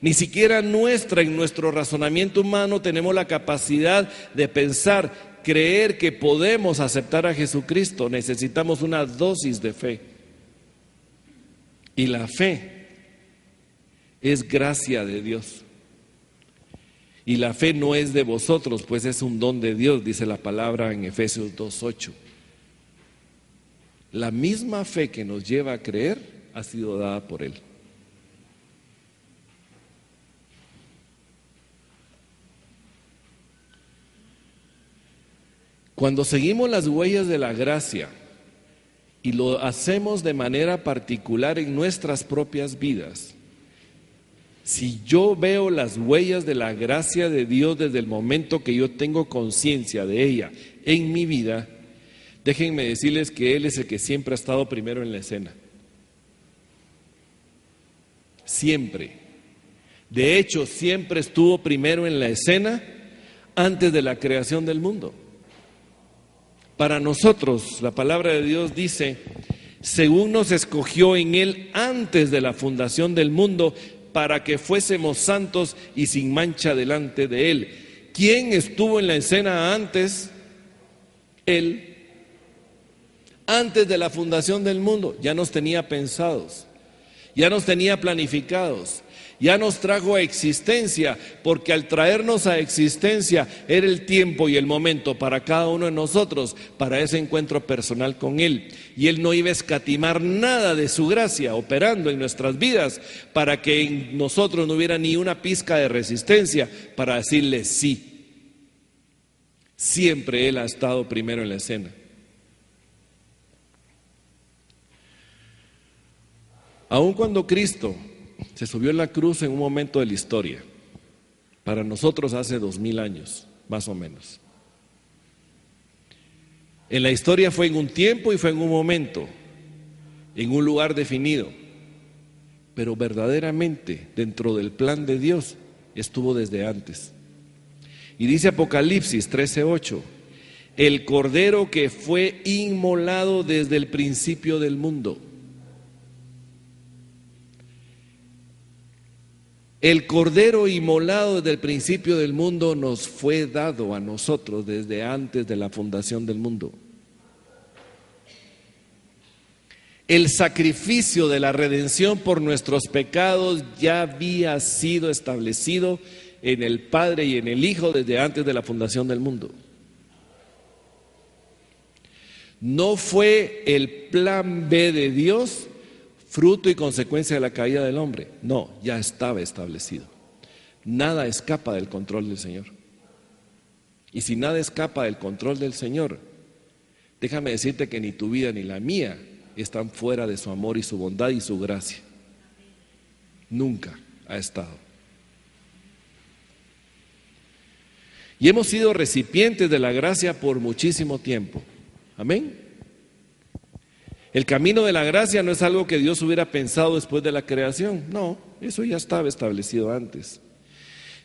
Ni siquiera nuestra, en nuestro razonamiento humano, tenemos la capacidad de pensar, creer que podemos aceptar a Jesucristo. Necesitamos una dosis de fe. Y la fe es gracia de Dios. Y la fe no es de vosotros, pues es un don de Dios, dice la palabra en Efesios 2:8. La misma fe que nos lleva a creer ha sido dada por Él. Cuando seguimos las huellas de la gracia y lo hacemos de manera particular en nuestras propias vidas, si yo veo las huellas de la gracia de Dios desde el momento que yo tengo conciencia de ella en mi vida, déjenme decirles que Él es el que siempre ha estado primero en la escena. Siempre. De hecho, siempre estuvo primero en la escena antes de la creación del mundo. Para nosotros, la palabra de Dios dice, según nos escogió en Él antes de la fundación del mundo, para que fuésemos santos y sin mancha delante de Él. ¿Quién estuvo en la escena antes? Él. Antes de la fundación del mundo, ya nos tenía pensados, ya nos tenía planificados, ya nos trajo a existencia, porque al traernos a existencia era el tiempo y el momento para cada uno de nosotros, para ese encuentro personal con Él. Y Él no iba a escatimar nada de su gracia operando en nuestras vidas, para que en nosotros no hubiera ni una pizca de resistencia para decirle sí. Siempre Él ha estado primero en la escena. Aun cuando Cristo se subió en la cruz en un momento de la historia, para nosotros hace 2000 años, más o menos. En la historia fue en un tiempo y fue en un momento, en un lugar definido, pero verdaderamente dentro del plan de Dios estuvo desde antes. Y dice Apocalipsis 13:8, el Cordero que fue inmolado desde el principio del mundo. El Cordero inmolado desde el principio del mundo nos fue dado a nosotros desde antes de la fundación del mundo. El sacrificio de la redención por nuestros pecados ya había sido establecido en el Padre y en el Hijo desde antes de la fundación del mundo. No fue el plan B de Dios fruto y consecuencia de la caída del hombre. No, ya estaba establecido. Nada escapa del control del Señor. Y si nada escapa del control del Señor, déjame decirte que ni tu vida ni la mía están fuera de su amor y su bondad y su gracia. Nunca ha estado. Y hemos sido recipientes de la gracia por muchísimo tiempo. Amén. El camino de la gracia no es algo que Dios hubiera pensado después de la creación. No, eso ya estaba establecido antes.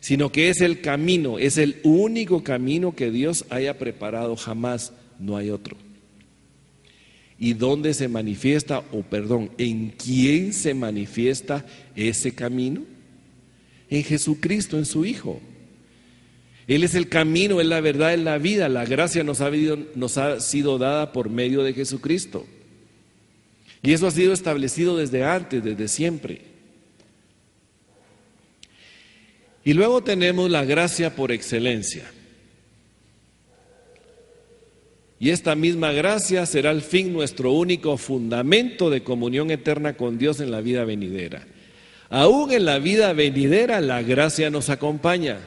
Sino que es el camino, es el único camino que Dios haya preparado jamás, no hay otro. ¿Y dónde se manifiesta, en quién se manifiesta ese camino? En Jesucristo, en su Hijo. Él es el camino, es la verdad, es la vida. La gracia nos ha sido dada por medio de Jesucristo. Y eso ha sido establecido desde antes, desde siempre. Y luego tenemos la gracia por excelencia. Y esta misma gracia será al fin nuestro único fundamento de comunión eterna con Dios en la vida venidera. Aún en la vida venidera la gracia nos acompaña.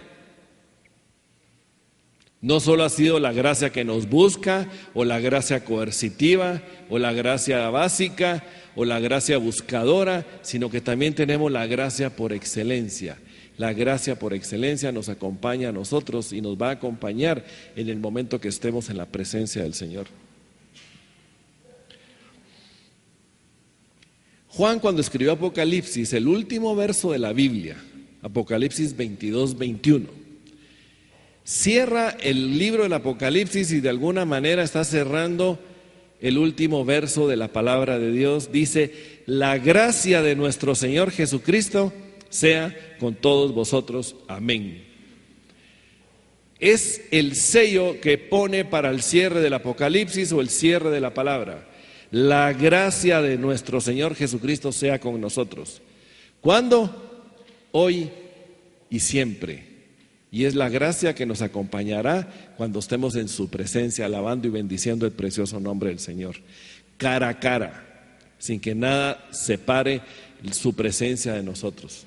No solo ha sido la gracia que nos busca, o la gracia coercitiva, o la gracia básica, o la gracia buscadora, sino que también tenemos la gracia por excelencia. La gracia por excelencia nos acompaña a nosotros y nos va a acompañar en el momento que estemos en la presencia del Señor. Juan, cuando escribió Apocalipsis, el último verso de la Biblia, Apocalipsis 22, 21. Cierra el libro del Apocalipsis y de alguna manera está cerrando el último verso de la palabra de Dios. Dice: la gracia de nuestro Señor Jesucristo sea con todos vosotros. Amén. Es el sello que pone para el cierre del Apocalipsis o el cierre de la palabra. La gracia de nuestro Señor Jesucristo sea con nosotros. ¿Cuándo? Hoy y siempre. Y es la gracia que nos acompañará cuando estemos en su presencia, alabando y bendiciendo el precioso nombre del Señor. Cara a cara, sin que nada separe su presencia de nosotros.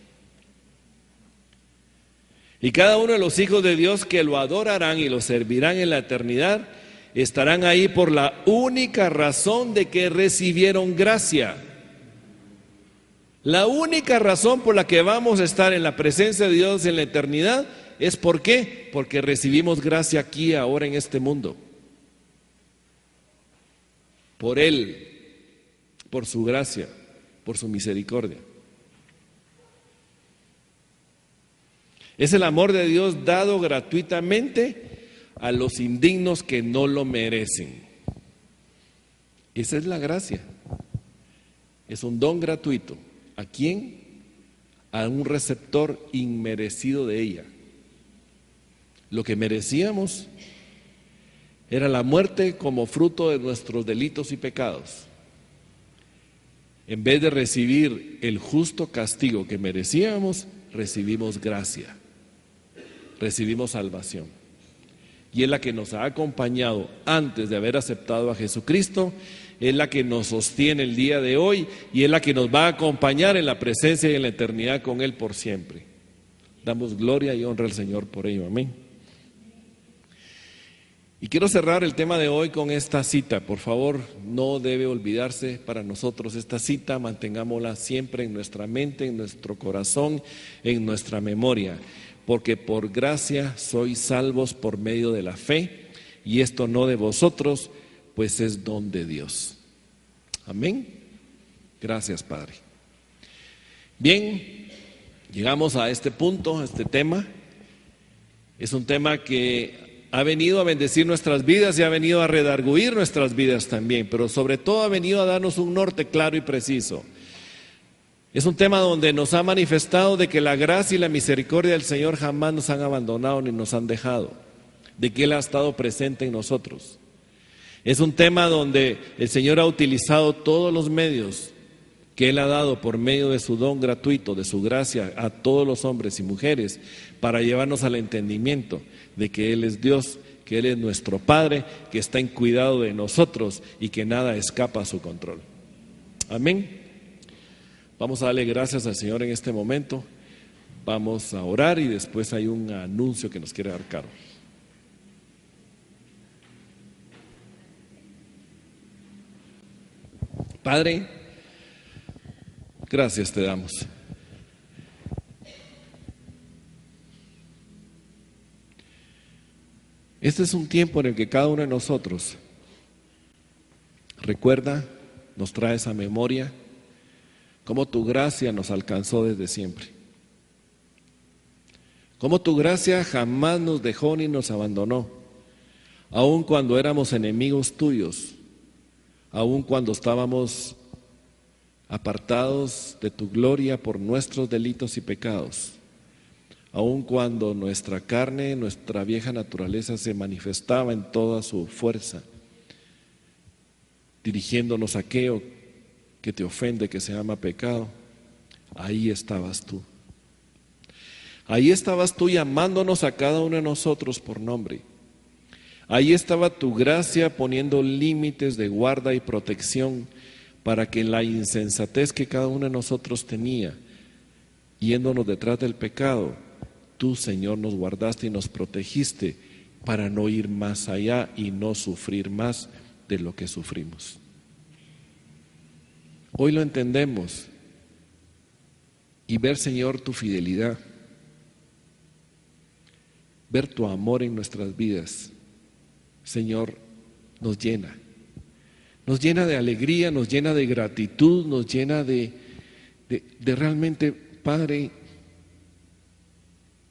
Y cada uno de los hijos de Dios que lo adorarán y lo servirán en la eternidad, estarán ahí por la única razón de que recibieron gracia. La única razón por la que vamos a estar en la presencia de Dios en la eternidad es ¿por qué? Porque recibimos gracia aquí, ahora en este mundo. Por Él, por su gracia, por su misericordia. Es el amor de Dios dado gratuitamente a los indignos que no lo merecen. Esa es la gracia. Es un don gratuito. ¿A quién? A un receptor inmerecido de ella. Lo que merecíamos era la muerte como fruto de nuestros delitos y pecados. En vez de recibir el justo castigo que merecíamos, recibimos gracia, recibimos salvación. Y es la que nos ha acompañado antes de haber aceptado a Jesucristo, es la que nos sostiene el día de hoy y es la que nos va a acompañar en la presencia y en la eternidad con Él por siempre. Damos gloria y honra al Señor por ello, amén. Y quiero cerrar el tema de hoy con esta cita. Por favor, no debe olvidarse para nosotros esta cita, mantengámosla siempre en nuestra mente, en nuestro corazón, en nuestra memoria. Porque por gracia sois salvos por medio de la fe, y esto no de vosotros, pues es don de Dios. Amén. Gracias, Padre. Bien, llegamos a este punto, a este tema. Es un tema que ha venido a bendecir nuestras vidas y ha venido a redarguir nuestras vidas también, pero sobre todo ha venido a darnos un norte claro y preciso. Es un tema donde nos ha manifestado de que la gracia y la misericordia del Señor jamás nos han abandonado ni nos han dejado, de que Él ha estado presente en nosotros. Es un tema donde el Señor ha utilizado todos los medios que Él ha dado por medio de su don gratuito, de su gracia a todos los hombres y mujeres, para llevarnos al entendimiento de que Él es Dios, que Él es nuestro Padre, que está en cuidado de nosotros y que nada escapa a su control. Amén. Vamos a darle gracias al Señor en este momento. Vamos a orar y después hay un anuncio que nos quiere dar Caro. Padre, gracias te damos. Este es un tiempo en el que cada uno de nosotros recuerda, nos trae esa memoria, cómo tu gracia nos alcanzó desde siempre. Cómo tu gracia jamás nos dejó ni nos abandonó, aun cuando éramos enemigos tuyos, aun cuando estábamos apartados de tu gloria por nuestros delitos y pecados, aun cuando nuestra carne, nuestra vieja naturaleza se manifestaba en toda su fuerza, dirigiéndonos a aquello que te ofende, que se llama pecado. Ahí estabas tú. Ahí estabas tú llamándonos a cada uno de nosotros por nombre. Ahí estaba tu gracia poniendo límites de guarda y protección para que en la insensatez que cada uno de nosotros tenía, yéndonos detrás del pecado, tú, Señor, nos guardaste y nos protegiste para no ir más allá y no sufrir más de lo que sufrimos. Hoy lo entendemos y ver, Señor, tu fidelidad, ver tu amor en nuestras vidas, Señor, nos llena de alegría, nos llena de gratitud, nos llena de realmente, Padre,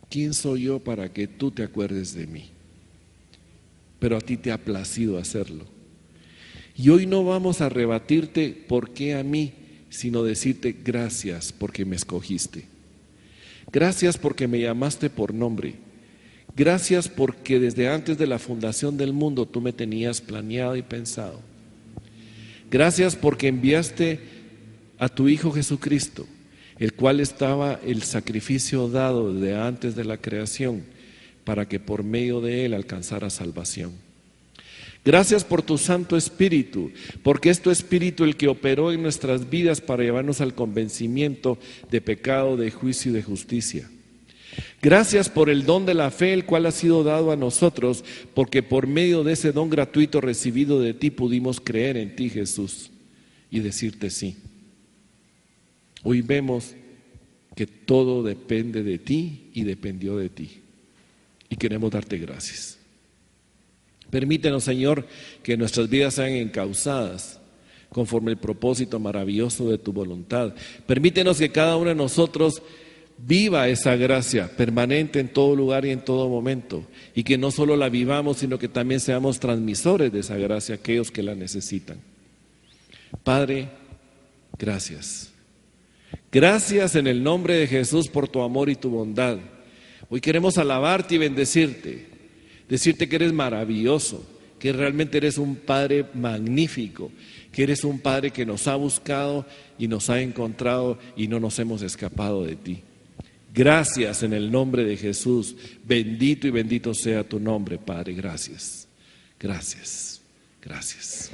¿quién soy yo para que tú te acuerdes de mí? Pero a ti te ha placido hacerlo. Y hoy no vamos a rebatirte por qué a mí, sino decirte gracias porque me escogiste. Gracias porque me llamaste por nombre. Gracias porque desde antes de la fundación del mundo tú me tenías planeado y pensado. Gracias porque enviaste a tu Hijo Jesucristo, el cual estaba el sacrificio dado desde antes de la creación, para que por medio de él alcanzara salvación. Gracias por tu Santo Espíritu, porque es tu Espíritu el que operó en nuestras vidas para llevarnos al convencimiento de pecado, de juicio y de justicia. Gracias por el don de la fe, el cual ha sido dado a nosotros, porque por medio de ese don gratuito recibido de ti pudimos creer en ti, Jesús, y decirte sí. Hoy vemos que todo depende de ti y dependió de ti, y queremos darte gracias. Permítenos, Señor, que nuestras vidas sean encauzadas conforme el propósito maravilloso de tu voluntad. Permítenos que cada uno de nosotros viva esa gracia permanente en todo lugar y en todo momento, y que no solo la vivamos, sino que también seamos transmisores de esa gracia a aquellos que la necesitan. Padre, gracias. Gracias en el nombre de Jesús por tu amor y tu bondad. Hoy queremos alabarte y bendecirte, decirte que eres maravilloso, que realmente eres un Padre magnífico, que eres un Padre que nos ha buscado y nos ha encontrado y no nos hemos escapado de ti. Gracias en el nombre de Jesús. Bendito y bendito sea tu nombre, Padre. Gracias. Gracias. Gracias.